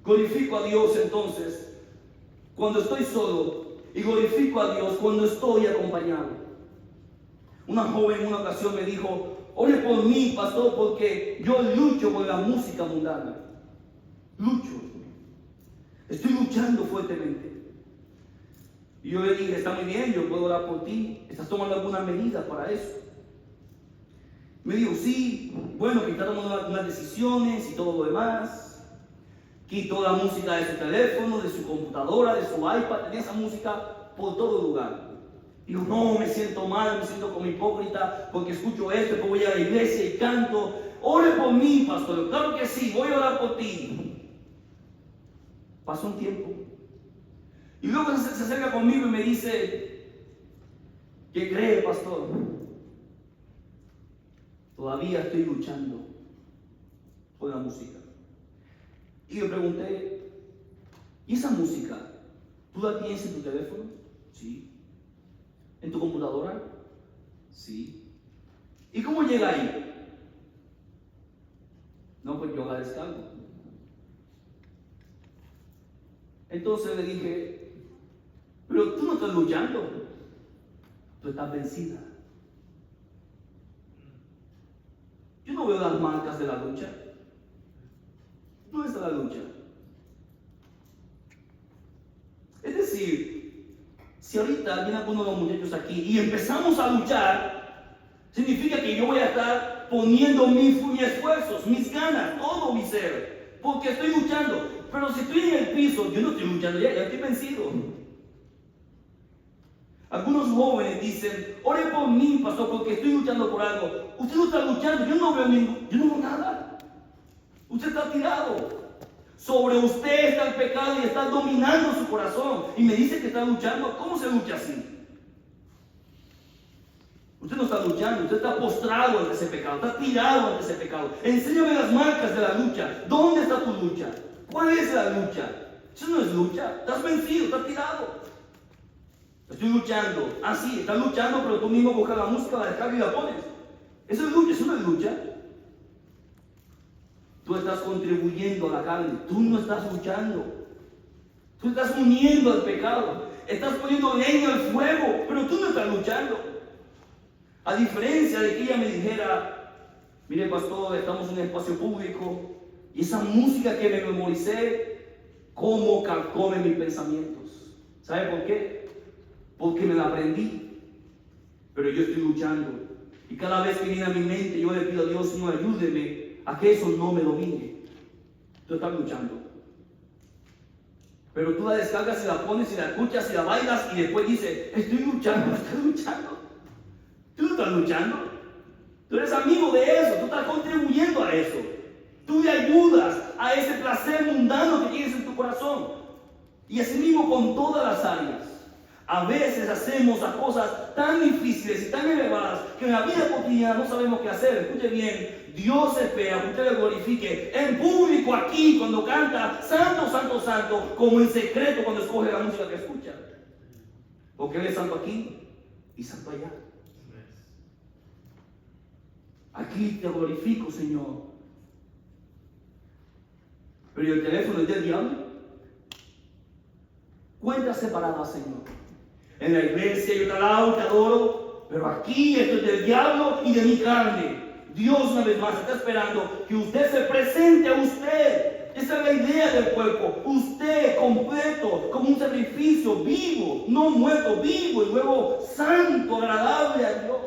Glorifico a Dios entonces cuando estoy solo y glorifico a Dios cuando estoy acompañado. Una joven en una ocasión me dijo, ore por mí, pastor, porque yo lucho con la música mundana. Lucho. Estoy luchando fuertemente. Y yo le dije, está muy bien, yo puedo orar por ti. ¿Estás tomando alguna medida para eso? Me dijo, sí, bueno, que está tomando algunas decisiones y todo lo demás. Quitó la música de su teléfono, de su computadora, de su iPad. Tenía esa música por todo lugar. Digo, no, me siento mal, me siento como hipócrita porque escucho esto, porque voy a la iglesia y canto. Ore por mí, pastor. Claro que sí, voy a orar por ti. Pasó un tiempo. Y luego se acerca conmigo y me dice, ¿qué cree, pastor? Todavía estoy luchando con la música. Y le pregunté, ¿y esa música, tú la tienes en tu teléfono? Sí. ¿En tu computadora? Sí. ¿Y cómo llega ahí? No, pues yo la descargo. Entonces le dije, pero tú no estás luchando, tú estás vencida. Yo no veo las marcas de la lucha. ¿Dónde está la lucha? Es decir, si ahorita viene alguno de los muchachos aquí y empezamos a luchar, significa que yo voy a estar poniendo mis esfuerzos, mis ganas, todo mi ser, porque estoy luchando. Pero si estoy en el piso, yo no estoy luchando, ya estoy vencido. Algunos jóvenes dicen, ore por mí, pastor, porque estoy luchando por algo. Usted no está luchando, yo no veo nada. Usted está tirado. Sobre usted está el pecado y está dominando su corazón. Y me dice que está luchando. ¿Cómo se lucha así? Usted no está luchando, usted está postrado ante ese pecado, está tirado ante ese pecado. Enséñame las marcas de la lucha. ¿Dónde está tu lucha? ¿Cuál es la lucha? Eso no es lucha. Estás vencido, estás tirado. Estoy luchando. Ah, sí, estás luchando, pero tú mismo buscas la música, la descargas y la pones. Eso es lucha, eso no es lucha. Tú estás contribuyendo a la carne, tú no estás luchando. Tú estás uniendo al pecado, estás poniendo leña al fuego, pero tú no estás luchando. A diferencia de que ella me dijera, mire pastor, estamos en un espacio público y esa música que me memoricé, cómo carcome mis pensamientos. ¿Sabe por qué? Porque me la aprendí, pero yo estoy luchando. Y cada vez que viene a mi mente, yo le pido a Dios, Señor, ayúdeme a que eso no me domine. Tú estás luchando. Pero tú la descargas y la pones y la escuchas y la bailas y después dices, estoy luchando, estás luchando. Tú no estás luchando. Tú eres amigo de eso, tú estás contribuyendo a eso. Tú le ayudas a ese placer mundano que tienes en tu corazón. Y así mismo con todas las áreas. A veces hacemos las cosas tan difíciles y tan elevadas que en la vida cotidiana no sabemos qué hacer. Escuche bien, Dios espera que usted le glorifique en público aquí cuando canta santo, santo, santo, como en secreto cuando escoge la música que escucha. Porque Él es santo aquí y santo allá. Aquí te glorifico, Señor. Pero ¿y el teléfono es del diablo? Cuentas separadas, Señor. En la iglesia yo te alabo, te adoro, pero aquí esto es del diablo y de mi carne. Dios una vez más está esperando que usted se presente a usted. Esa es la idea del cuerpo. Usted completo, como un sacrificio vivo, no muerto, vivo y luego santo, agradable a Dios.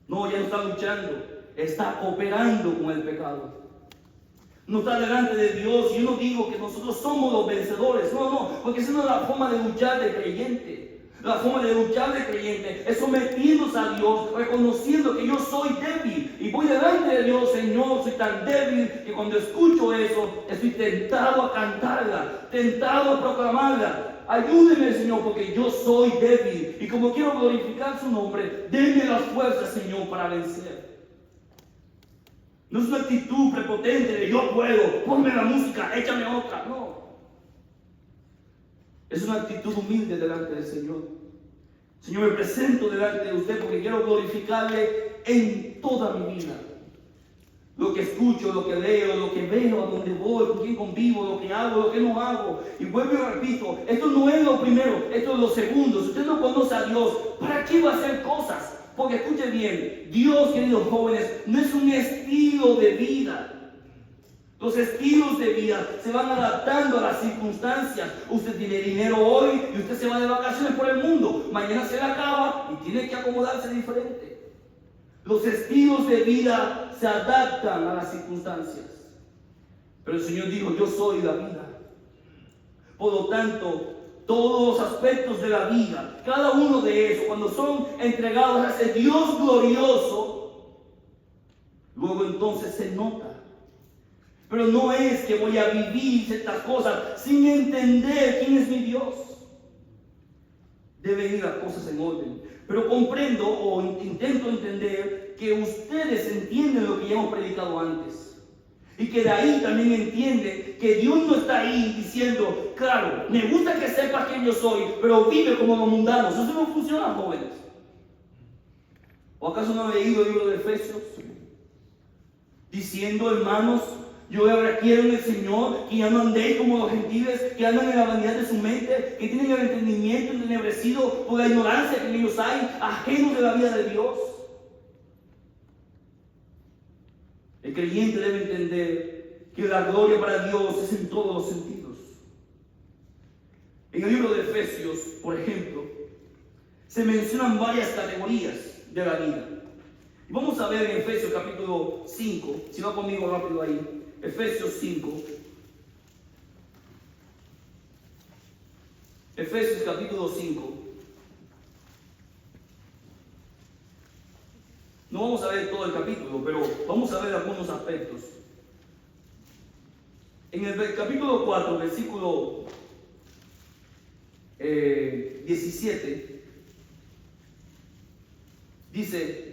No, ya no está luchando, está cooperando con el pecado. No está delante de Dios. Yo no digo que nosotros somos los vencedores. No, porque esa no es la forma de luchar de creyente. La forma de luchar de creyente es sometiéndose a Dios, reconociendo que yo soy débil. Y voy delante de Dios, Señor, soy tan débil que cuando escucho eso, estoy tentado a cantarla, tentado a proclamarla. Ayúdeme, Señor, porque yo soy débil. Y como quiero glorificar su nombre, denme las fuerzas, Señor, para vencer. No es una actitud prepotente de yo puedo, ponme la música, échame otra. No. Es una actitud humilde delante del Señor. Señor, me presento delante de usted porque quiero glorificarle en toda mi vida. Lo que escucho, lo que leo, lo que veo, a donde voy, con quién convivo, lo que hago, lo que no hago. Y vuelvo y repito, esto no es lo primero, esto es lo segundo. Si usted no conoce a Dios, ¿para qué va a hacer cosas? Porque escuche bien, Dios, queridos jóvenes, no es un estilo de vida. Los estilos de vida se van adaptando a las circunstancias. Usted tiene dinero hoy y usted se va de vacaciones por el mundo. Mañana se le acaba y tiene que acomodarse diferente. Los estilos de vida se adaptan a las circunstancias. Pero el Señor dijo, yo soy la vida. Por lo tanto, todos los aspectos de la vida, cada uno de esos, cuando son entregados a ese Dios glorioso, luego entonces se nota. Pero no es que voy a vivir ciertas cosas sin entender quién es mi Dios. Deben ir las cosas en orden. Pero comprendo o intento entender que ustedes entienden lo que ya hemos predicado antes. Y que de ahí también entienden que Dios no está ahí diciendo, claro, me gusta que sepas quién yo soy, pero vive como los mundanos. Eso no funciona, jóvenes. ¿O acaso no han leído el libro de Efesios? Diciendo, hermanos, yo ahora quiero en el Señor que ya no andéis como los gentiles, que andan en la vanidad de su mente, que tienen el entendimiento entenebrecido por la ignorancia que en ellos hay, ajenos de la vida de Dios. El creyente debe entender que la gloria para Dios es en todos los sentidos. En el libro de Efesios, por ejemplo, se mencionan varias categorías de la vida. Y vamos a ver en Efesios capítulo 5, si va conmigo rápido ahí. Efesios 5. Efesios capítulo 5. No vamos a ver todo el capítulo, pero vamos a ver algunos aspectos. En el capítulo 4, versículo 17, dice: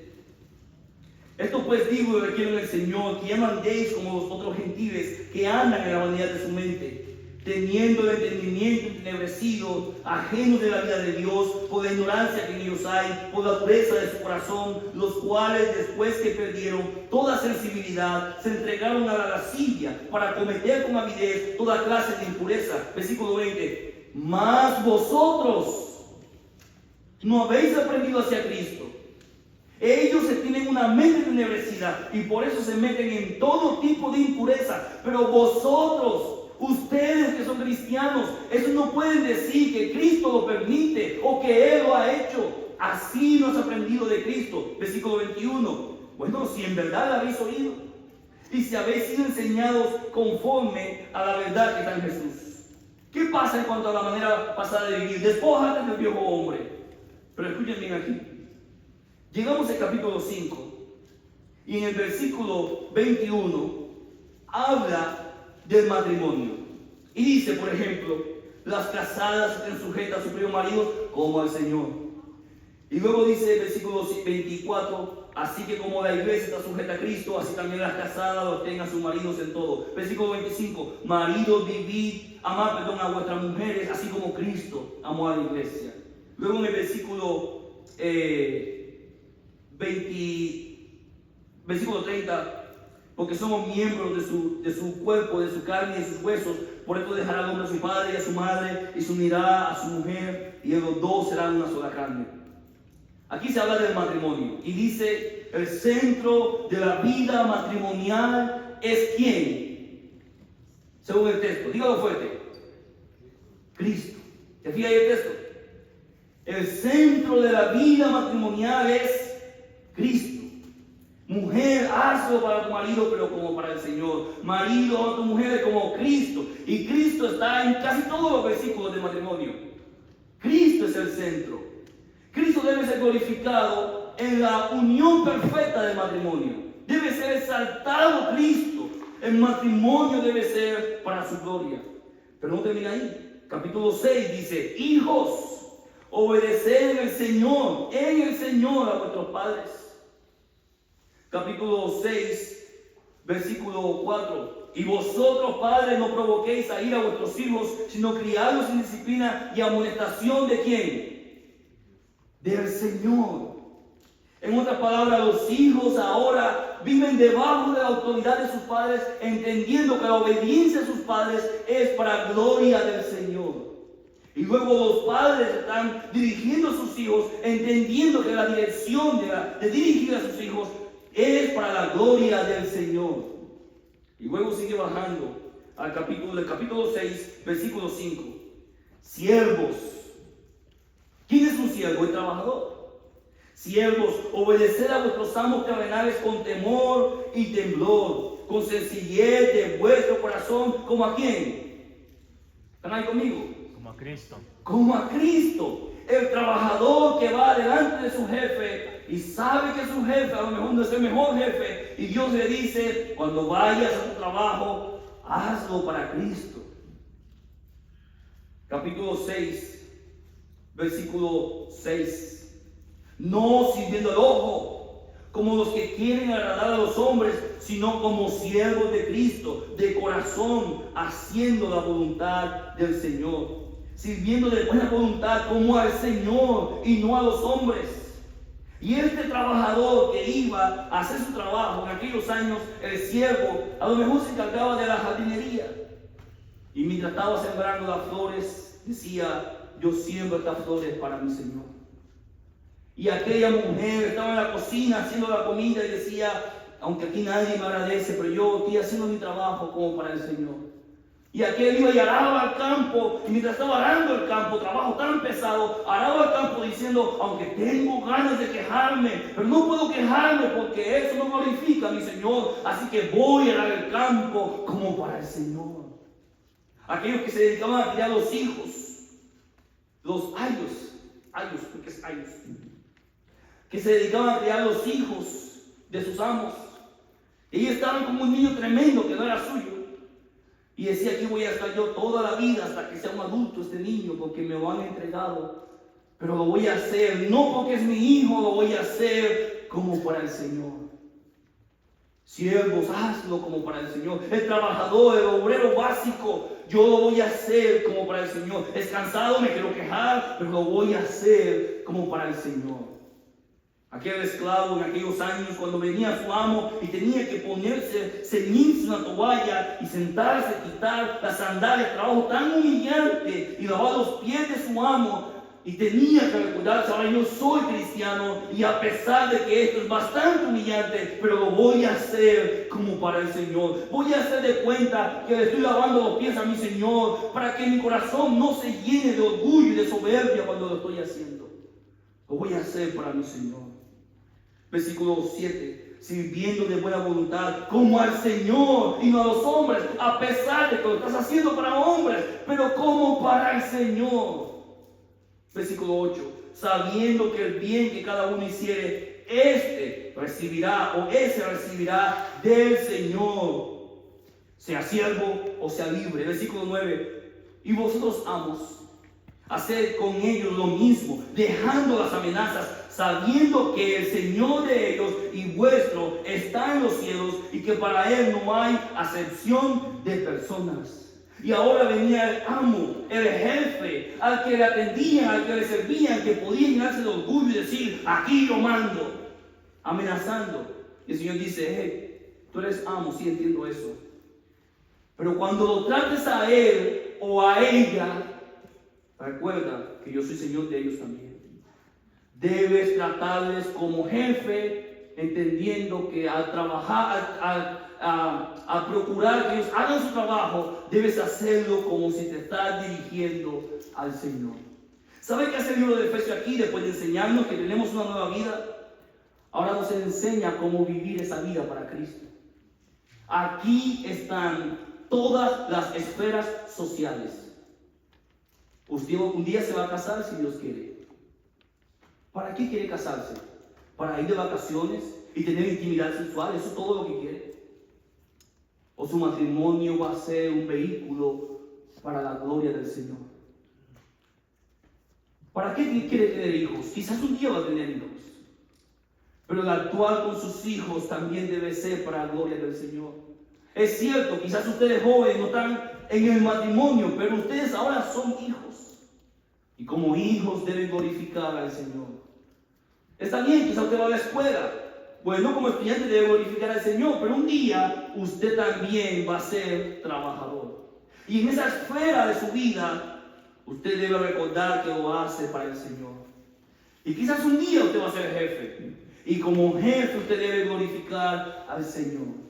esto pues digo y requiero en el Señor, que ya no andéis como los otros gentiles que andan en la vanidad de su mente, teniendo el entendimiento entenebrecido, ajenos de la vida de Dios, por la ignorancia que en ellos hay, por la dureza de su corazón, los cuales después que perdieron toda sensibilidad, se entregaron a la lascivia para cometer con avidez toda clase de impureza. Versículo 20. Mas vosotros no habéis aprendido hacia Cristo. Ellos tienen una mente tenebrecida y por eso se meten en todo tipo de impureza. Pero vosotros, ustedes que son cristianos, eso no pueden decir que Cristo lo permite o que Él lo ha hecho. Así no has aprendido de Cristo. Versículo 21. Bueno, si en verdad la habéis oído y si habéis sido enseñados conforme a la verdad que está en Jesús. ¿Qué pasa en cuanto a la manera pasada de vivir? Despójate del viejo hombre. Pero escuchen bien aquí. Llegamos al capítulo 5 y en el versículo 21 habla del matrimonio. Y dice, por ejemplo, las casadas estén sujetas a su propio marido como al Señor. Y luego dice el versículo 24, así que como la iglesia está sujeta a Cristo, así también las casadas lo tengan a sus maridos en todo. Versículo 25, maridos amad a vuestras mujeres, así como Cristo amó a la iglesia. Luego en el versículo 30, porque somos miembros de su cuerpo, de su carne y de sus huesos, por esto dejará al hombre a su padre y a su madre, y se unirá a su mujer, y los dos serán una sola carne. Aquí se habla del matrimonio, y dice, el centro de la vida matrimonial es ¿quién? Según el texto, dígalo fuerte, Cristo. ¿Te fijas ahí el texto? El centro de la vida matrimonial es Cristo. Mujer, hazlo para tu marido, pero como para el Señor. Marido, a tu mujer como Cristo. Y Cristo está en casi todos los versículos del matrimonio. Cristo es el centro. Cristo debe ser glorificado en la unión perfecta del matrimonio. Debe ser exaltado Cristo. El matrimonio debe ser para su gloria. Pero no termina ahí. Capítulo 6 dice, hijos, obedeced en el Señor a vuestros padres. Capítulo 6, versículo 4. Y vosotros, padres, no provoquéis a ira a vuestros hijos, sino criadlos en disciplina y amonestación ¿de quién? Del Señor. En otras palabras, los hijos ahora viven debajo de la autoridad de sus padres, entendiendo que la obediencia a sus padres es para gloria del Señor. Y luego los padres están dirigiendo a sus hijos, entendiendo que la dirección de dirigir a sus hijos es para la gloria del Señor. Y luego sigue bajando al capítulo 6, versículo 5. Siervos. ¿Quién es un siervo? El trabajador. Siervos, obedeced a vuestros amos terrenales con temor y temblor, con sencillez de vuestro corazón, ¿como a quién? ¿Están ahí conmigo? Como a Cristo. Como a Cristo. El trabajador que va delante de su jefe y sabe que su jefe a lo mejor no es el mejor jefe, y Dios le dice, cuando vayas a tu trabajo, hazlo para Cristo. Capítulo 6, versículo 6. No sirviendo al ojo, como los que quieren agradar a los hombres, sino como siervos de Cristo, de corazón, haciendo la voluntad del Señor. Sirviendo de buena voluntad como al Señor y no a los hombres. Y este trabajador que iba a hacer su trabajo en aquellos años, el siervo, a lo mejor se encargaba de la jardinería. Y mientras estaba sembrando las flores, decía, yo siembro estas flores para mi Señor. Y aquella mujer estaba en la cocina haciendo la comida y decía, aunque aquí nadie me agradece, pero yo estoy haciendo mi trabajo como para el Señor. Y aquel iba y araba al campo, y mientras estaba arando el campo, trabajo tan pesado, araba el campo diciendo, aunque tengo ganas de quejarme, pero no puedo quejarme porque eso no glorifica a mi Señor, así que voy a arar el campo como para el Señor. Aquellos que se dedicaban a criar los hijos, los ayos, porque es ayos, que se dedicaban a criar los hijos de sus amos, ellos estaban como un niño tremendo que no era suyo. Y decía, aquí voy a estar yo toda la vida hasta que sea un adulto este niño, porque me lo han entregado. Pero lo voy a hacer, no porque es mi hijo, lo voy a hacer como para el Señor. Siervos, hazlo como para el Señor. El trabajador, el obrero básico, yo lo voy a hacer como para el Señor. Es cansado, me quiero quejar, pero lo voy a hacer como para el Señor. Aquel esclavo en aquellos años, cuando venía su amo y tenía que ceñirse una toalla y sentarse, quitar las sandalias, trabajo tan humillante, y lavar los pies de su amo, y tenía que recordarse, ahora yo soy cristiano, y a pesar de que esto es bastante humillante, pero lo voy a hacer como para el Señor. Voy a hacer de cuenta que le estoy lavando los pies a mi Señor, para que mi corazón no se llene de orgullo y de soberbia cuando lo estoy haciendo. Lo voy a hacer para mi Señor. Versículo 7. sirviendo de buena voluntad, como al Señor y no a los hombres, a pesar de que lo estás haciendo para hombres, pero como para el Señor. Versículo 8, sabiendo que el bien que cada uno hiciere, ese recibirá del Señor, sea siervo o sea libre. Versículo 9, y vosotros, amos, haced con ellos lo mismo, dejando las amenazas, sabiendo que el Señor de ellos y vuestro está en los cielos y que para Él no hay acepción de personas. Y ahora venía el amo, el jefe, al que le atendían, al que le servían, que podía llenarse de orgullo y decir, aquí yo mando, amenazando. Y el Señor dice, hey, tú eres amo, sí entiendo eso. Pero cuando lo trates a él o a ella, recuerda que yo soy Señor de ellos también. Debes tratarles como jefe, entendiendo que al trabajar, al procurar que ellos hagan su trabajo, debes hacerlo como si te estás dirigiendo al Señor. ¿Sabe qué hace el libro de Efesios aquí? Después de enseñarnos que tenemos una nueva vida, ahora nos enseña cómo vivir esa vida para Cristo. Aquí están todas las esferas sociales. Usted un día se va a casar si Dios quiere. ¿Para qué quiere casarse? ¿Para ir de vacaciones y tener intimidad sexual? ¿Eso es todo lo que quiere? ¿O su matrimonio va a ser un vehículo para la gloria del Señor? ¿Para qué quiere tener hijos? Quizás un día va a tener hijos. Pero el actuar con sus hijos también debe ser para la gloria del Señor. Es cierto, quizás ustedes jóvenes no están en el matrimonio, pero ustedes ahora son hijos. Y como hijos deben glorificar al Señor. Está bien, quizás usted va a la escuela. Bueno, como estudiante debe glorificar al Señor, pero un día usted también va a ser trabajador. Y en esa esfera de su vida, usted debe recordar que lo hace para el Señor. Y quizás un día usted va a ser jefe. Y como jefe usted debe glorificar al Señor.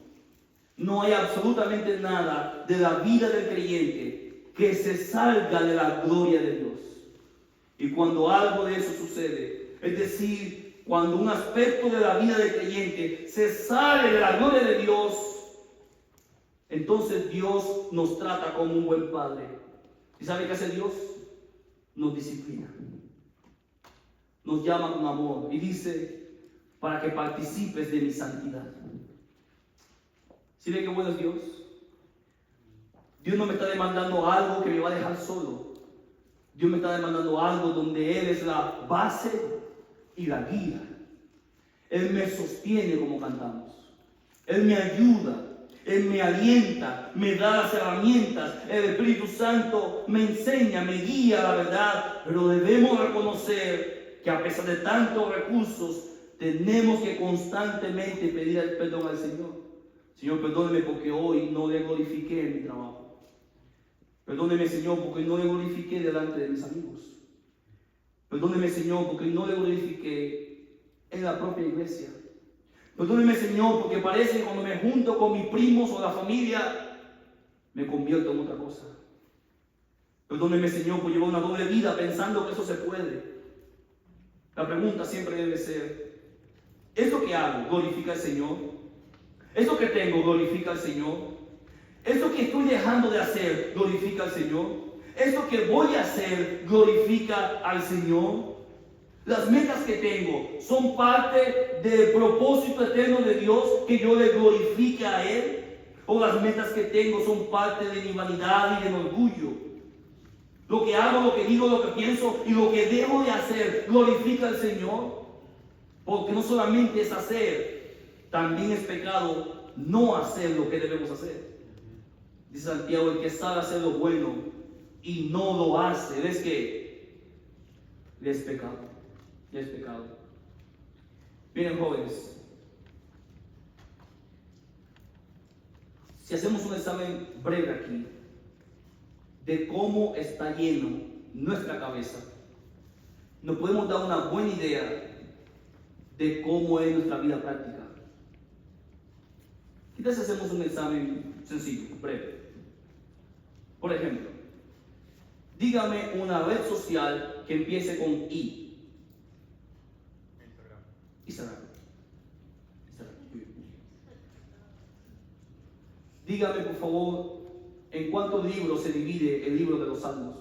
No hay absolutamente nada de la vida del creyente que se salga de la gloria de Dios. Y cuando algo de eso sucede, es decir, cuando un aspecto de la vida del creyente se sale de la gloria de Dios, entonces Dios nos trata como un buen padre. ¿Y sabe qué hace Dios? Nos disciplina. Nos llama con amor y dice, para que participes de mi santidad. ¿Sí ve qué bueno es Dios? Dios no me está demandando algo que me va a dejar solo. Dios me está demandando algo donde Él es la base y la guía. Él me sostiene como cantamos. Él me ayuda. Él me alienta, me da las herramientas. El Espíritu Santo me enseña, me guía a la verdad. Pero debemos reconocer que a pesar de tantos recursos, tenemos que constantemente pedir el perdón al Señor. Señor, perdóneme porque hoy no le glorifiqué en mi trabajo. Perdóneme, Señor, porque no le glorifiqué delante de mis amigos. Perdóneme, Señor, porque no le glorifiqué en la propia iglesia. Perdóneme, Señor, porque parece que cuando me junto con mis primos o la familia, me convierto en otra cosa. Perdóneme, Señor, por llevar una doble vida pensando que eso se puede. La pregunta siempre debe ser, ¿esto que hago glorifica al Señor? ¿Esto que tengo glorifica al Señor? ¿Esto que estoy dejando de hacer glorifica al Señor? ¿Esto que voy a hacer glorifica al Señor? Las metas que tengo son parte del propósito eterno de Dios, que yo le glorifique a Él. O las metas que tengo son parte de mi vanidad y de mi orgullo. Lo que hago, lo que digo, lo que pienso y lo que dejo de hacer glorifica al Señor. Porque no solamente es hacer, también es pecado no hacer lo que debemos hacer. Dice Santiago, el que sabe hacer lo bueno y no lo hace, ¿es que? Es pecado. Es pecado. Miren, jóvenes, si hacemos un examen breve aquí de cómo está lleno nuestra cabeza, nos podemos dar una buena idea de cómo es nuestra vida práctica. ¿Qué tal si hacemos un examen sencillo, breve? Por ejemplo, dígame una red social que empiece con I. Instagram. Muy Dígame por favor, ¿en cuántos libros se divide el libro de los Salmos?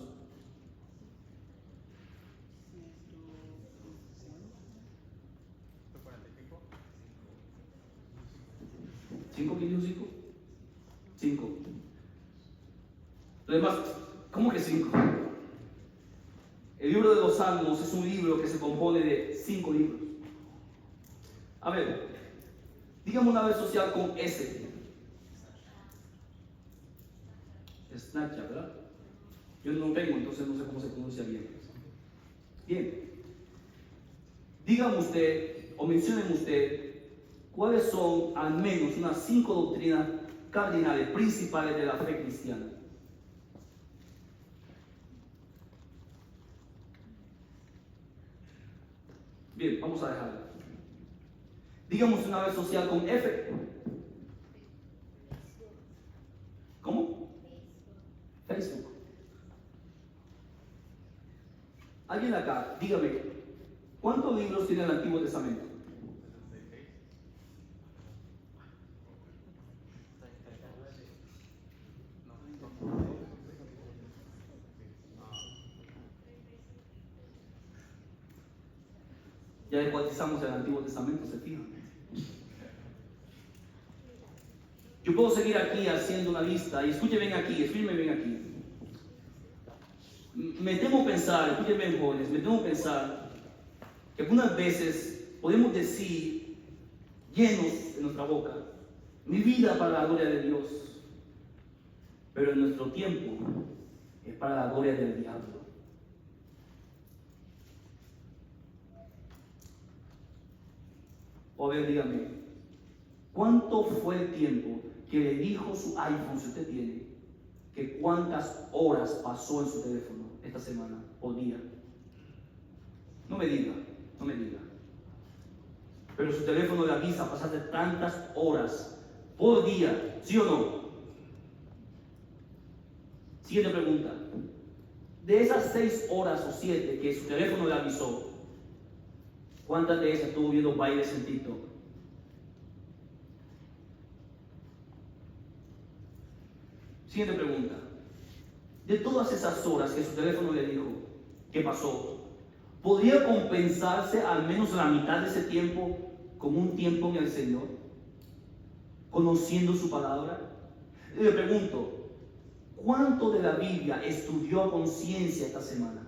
¿Cinco? ¿Quién dijo cinco? Cinco. Además, ¿cómo que cinco? El libro de los Salmos es un libro que se compone de 5 libros. A ver, dígame una vez social con S. Snapchat, ¿verdad? Yo no tengo, entonces no sé cómo se pronuncia bien. Bien. Dígame usted, o mencionen usted, cuáles son al menos unas 5 doctrinas cardinales, principales de la fe cristiana. Bien, vamos a dejarlo. Digamos una vez social con F. ¿Cómo? Facebook. Alguien acá, dígame, ¿cuántos libros tiene el Antiguo Testamento? Ya descuartizamos el Antiguo Testamento, se fijan. Yo puedo seguir aquí haciendo una lista, y escúchenme aquí, Me temo pensar, escúchenme jóvenes, me temo pensar que algunas veces podemos decir, llenos en nuestra boca, mi vida para la gloria de Dios, pero en nuestro tiempo es para la gloria del diablo. O a ver, dígame, ¿cuánto fue el tiempo que le dijo su iPhone, si usted tiene, que cuántas horas pasó en su teléfono esta semana o día? No me diga. Pero su teléfono le avisa pasaste tantas horas por día, ¿sí o no? Siguiente pregunta. De esas 6 horas o 7 que su teléfono le avisó, ¿cuántas de esas estuvo viendo bailes en TikTok? Siguiente pregunta. De todas esas horas que su teléfono le dijo que pasó, ¿podría compensarse al menos la mitad de ese tiempo con un tiempo en el Señor? Conociendo su palabra. Le pregunto, ¿cuánto de la Biblia estudió a conciencia esta semana?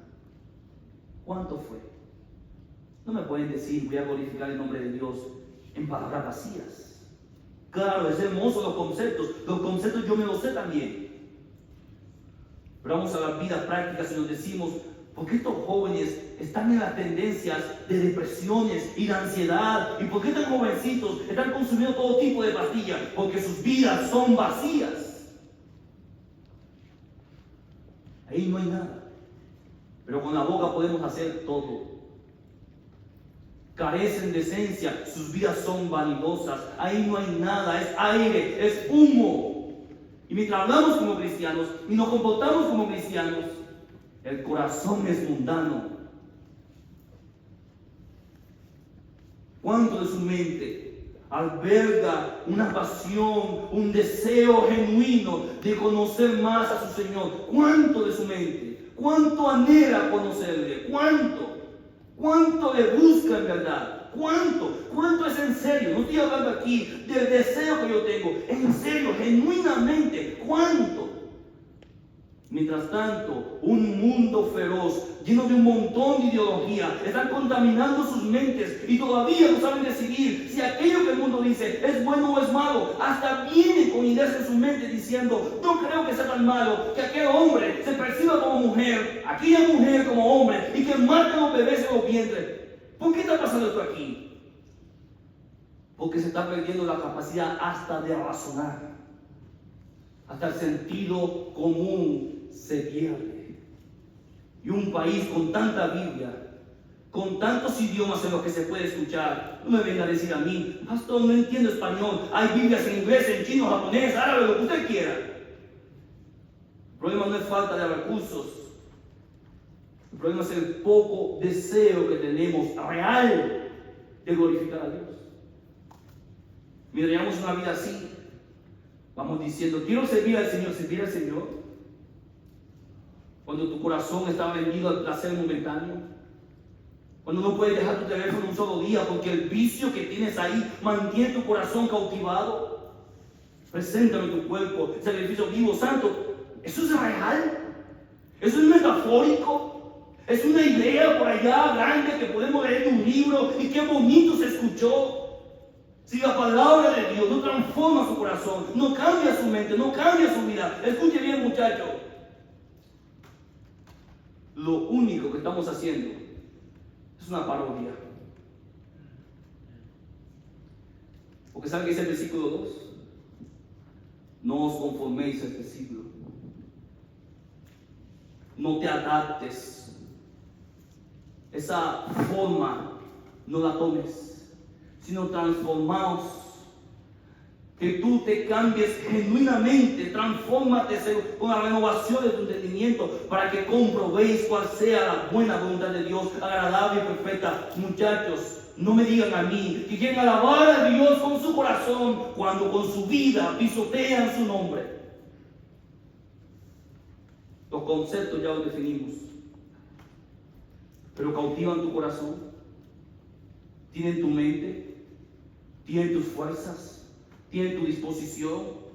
¿Cuánto fue? No me pueden decir, voy a glorificar el nombre de Dios en palabras vacías. Claro, es hermoso los conceptos yo me los sé también. Pero vamos a las vidas prácticas y nos decimos, ¿por qué estos jóvenes están en las tendencias de depresiones y de ansiedad? ¿Y por qué tan jovencitos están consumiendo todo tipo de pastillas? Porque sus vidas son vacías. Ahí no hay nada. Pero con la boca podemos hacer todo. Carecen de esencia, sus vidas son vanidosas. Ahí no hay nada, es aire, es humo. Y mientras hablamos como cristianos y nos comportamos como cristianos, el corazón es mundano. ¿Cuánto de su mente alberga una pasión, un deseo genuino de conocer más a su Señor? ¿Cuánto de su mente? ¿Cuánto anhela conocerle? ¿Cuánto le busca en verdad? ¿Cuánto es en serio? No estoy hablando aquí del deseo que yo tengo. En serio, genuinamente, ¿cuánto? Mientras tanto, un mundo feroz, lleno de un montón de ideología, están contaminando sus mentes y todavía no saben decidir si aquello que el mundo dice es bueno o es malo. Hasta vienen con ideas en su mente diciendo, no creo que sea tan malo que aquel hombre se perciba como mujer, aquella mujer como hombre y que mate a los bebés en los vientres. ¿Por qué está pasando esto aquí? Porque se está perdiendo la capacidad hasta de razonar. Hasta el sentido común se pierde. Y un país con tanta Biblia, con tantos idiomas en los que se puede escuchar, no me venga a decir a mí, pastor, no entiendo español, hay Biblias en inglés, en chino, japonés, árabe, lo que usted quiera. El problema no es falta de recursos. El problema es el poco deseo que tenemos real de glorificar a Dios. Mientras llevamos una vida así, Vamos diciendo, quiero servir al Señor, servir al Señor. Cuando tu corazón está vendido al placer momentáneo. Cuando no puedes dejar tu teléfono un solo día porque el vicio que tienes ahí mantiene tu corazón cautivado. Preséntame tu cuerpo, sacrificio vivo, santo. ¿Eso es real? ¿Eso es metafórico? ¿Es una idea por allá grande que podemos leer en un libro y qué bonito se escuchó? Si la palabra de Dios no transforma su corazón, no cambia su mente, no cambia su vida. Escuche bien, muchacho. Lo único que estamos haciendo es una parodia. Porque ¿saben qué dice el versículo 2? No os conforméis a este siglo. No te adaptes. Esa forma no la tomes, sino transformaos. Que tú te cambies genuinamente, transfórmate con la renovación de tu entendimiento para que comprobéis cuál sea la buena voluntad de Dios, agradable y perfecta. Muchachos, no me digan a mí que quieren alabar a Dios con su corazón cuando con su vida pisotean su nombre. Los conceptos ya los definimos, pero cautivan tu corazón, tienen tu mente, tienen tus fuerzas, tienen tu disposición.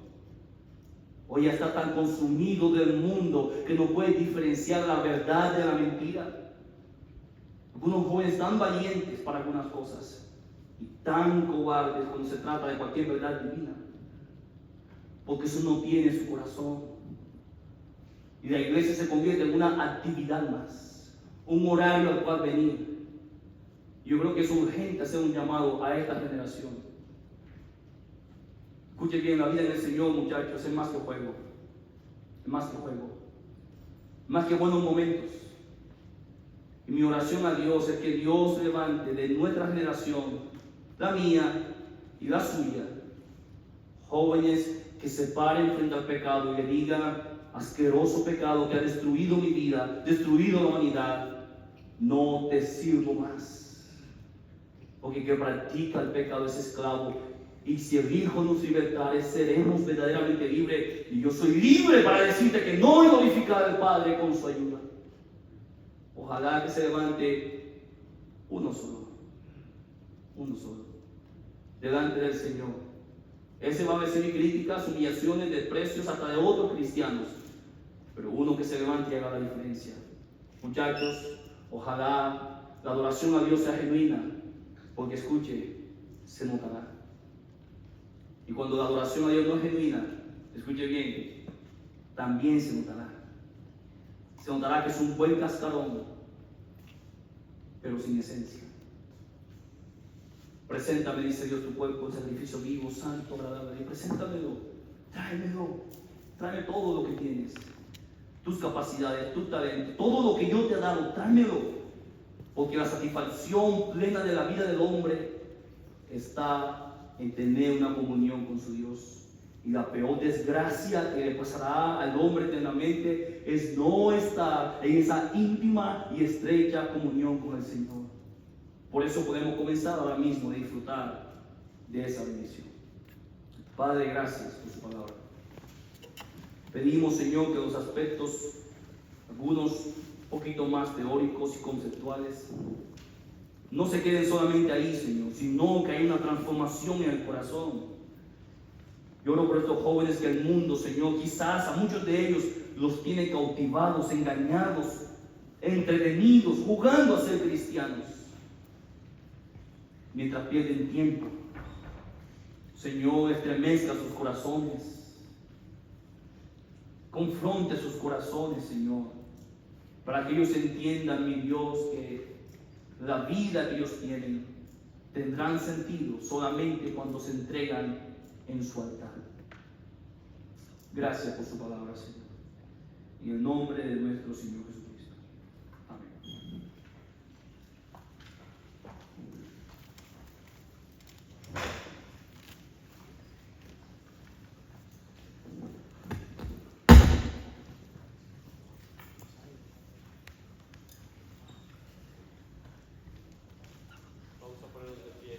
O ya está tan consumido del mundo que no puede diferenciar la verdad de la mentira. Algunos jóvenes tan valientes para algunas cosas y tan cobardes cuando se trata de cualquier verdad divina, porque eso no tiene su corazón. Y la iglesia se convierte en una actividad más, un horario al cual venir. Yo creo que es urgente hacer un llamado a esta generación. Escuche bien, la vida del Señor, muchachos, es más que juego. Es más que juego. Más que buenos momentos. Y mi oración a Dios es que Dios levante de nuestra generación, la mía y la suya, jóvenes que se paren frente al pecado y le digan: asqueroso pecado que ha destruido mi vida, destruido la humanidad, no te sirvo más. Porque el que practica el pecado es esclavo. Y si el Hijo nos libertare, seremos verdaderamente libres. Y yo soy libre para decirte que no he glorificado al Padre con su ayuda. Ojalá que se levante uno solo, delante del Señor. Ese va a recibir críticas, humillaciones, desprecios, hasta de otros cristianos. Pero uno que se levante y haga la diferencia. Muchachos, ojalá la adoración a Dios sea genuina, porque escuche, se notará. Y cuando la adoración a Dios no es genuina, escuche bien, también se notará. Se notará que es un buen cascarón, pero sin esencia. Preséntame, dice Dios, tu cuerpo en sacrificio vivo, santo, agradable. Preséntamelo, tráeme todo lo que tienes, tus capacidades, tu talento, todo lo que yo te he dado, tráemelo. Porque la satisfacción plena de la vida del hombre está en tener una comunión con su Dios. Y la peor desgracia que le pasará al hombre eternamente es no estar en esa íntima y estrecha comunión con el Señor. Por eso podemos comenzar ahora mismo a disfrutar de esa bendición. Padre, gracias por su palabra. Pedimos, Señor, que los aspectos, algunos un poquito más teóricos y conceptuales, no se queden solamente ahí, Señor, sino que hay una transformación en el corazón. Yo oro por estos jóvenes que el mundo, Señor, quizás a muchos de ellos los tiene cautivados, engañados, entretenidos, jugando a ser cristianos, mientras pierden tiempo. Señor, estremezca sus corazones, confronte sus corazones, Señor, para que ellos entiendan, mi Dios, que la vida que ellos tienen tendrán sentido solamente cuando se entregan en su altar. Gracias por su palabra, Señor. En el nombre de nuestro Señor Jesucristo. Amén. Vamos a ponernos de pie.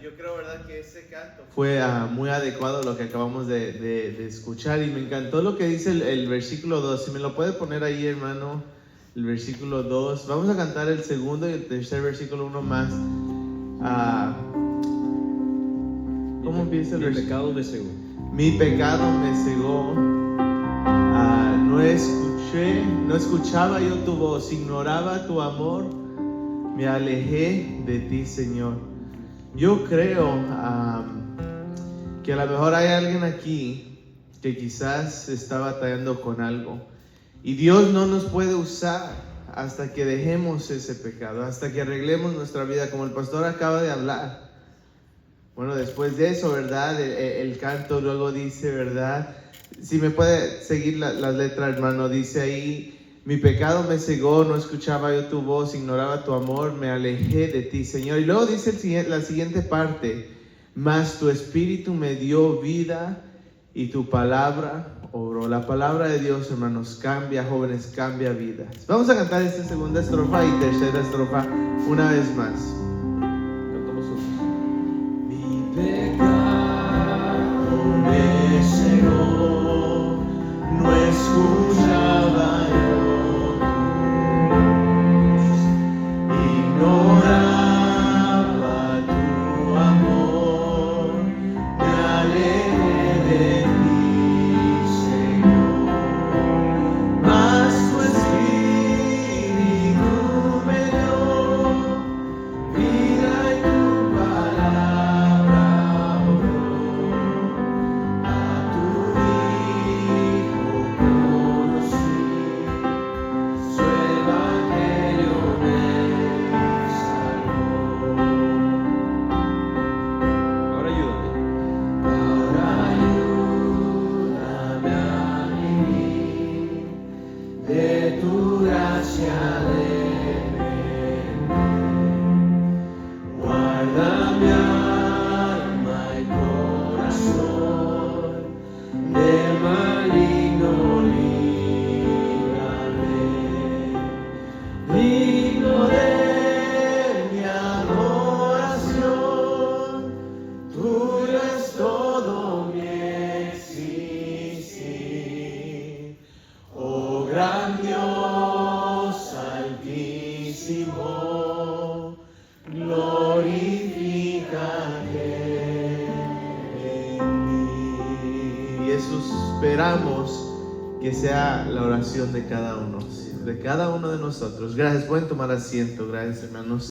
Yo creo, ¿verdad?, que ese canto fue muy adecuado a lo que acabamos de escuchar, y me encantó lo que dice el versículo 2. Si me lo puede poner ahí, hermano, el versículo 2. Vamos a cantar el segundo y el tercer versículo, uno más. ¿Cómo empieza el versículo? Mi pecado me cegó. Mi pecado me cegó. No escuchaba yo tu voz, ignoraba tu amor, me alejé de ti, Señor. Yo creo que a lo mejor hay alguien aquí que quizás está batallando con algo, y Dios no nos puede usar hasta que dejemos ese pecado, hasta que arreglemos nuestra vida, como el pastor acaba de hablar. Bueno, después de eso, ¿verdad? El canto luego dice, ¿verdad? Si me puede seguir las letras, hermano, dice ahí: mi pecado me cegó, no escuchaba yo tu voz, ignoraba tu amor, me alejé de ti, Señor. Y luego dice la siguiente parte: mas tu espíritu me dio vida y tu palabra obró. La palabra de Dios, hermanos, cambia, jóvenes, cambia vidas. Vamos a cantar esta segunda estrofa y tercera estrofa una vez más. Cantamos juntos. Mi pecado me cegó, no escuchaba yo tu voz, ignoraba tu amor, me alejé de ti, Señor. Mas tu espíritu me dio vida y tu palabra obró. A tu Hijo conocí, su evangelio me salvó. Ahora ayúdame. Ahora ayúdame a vivir, de tu gracia depender. Guarda mi alma y corazón, del maligno líbrame. Digno de mi adoración, tuyo es todo mi existir. Oh gran Dios altísimo, glorifícate en mí. Y eso esperamos que sea la oración de cada uno de nosotros. Gracias, pueden tomar asiento. Gracias, hermanos.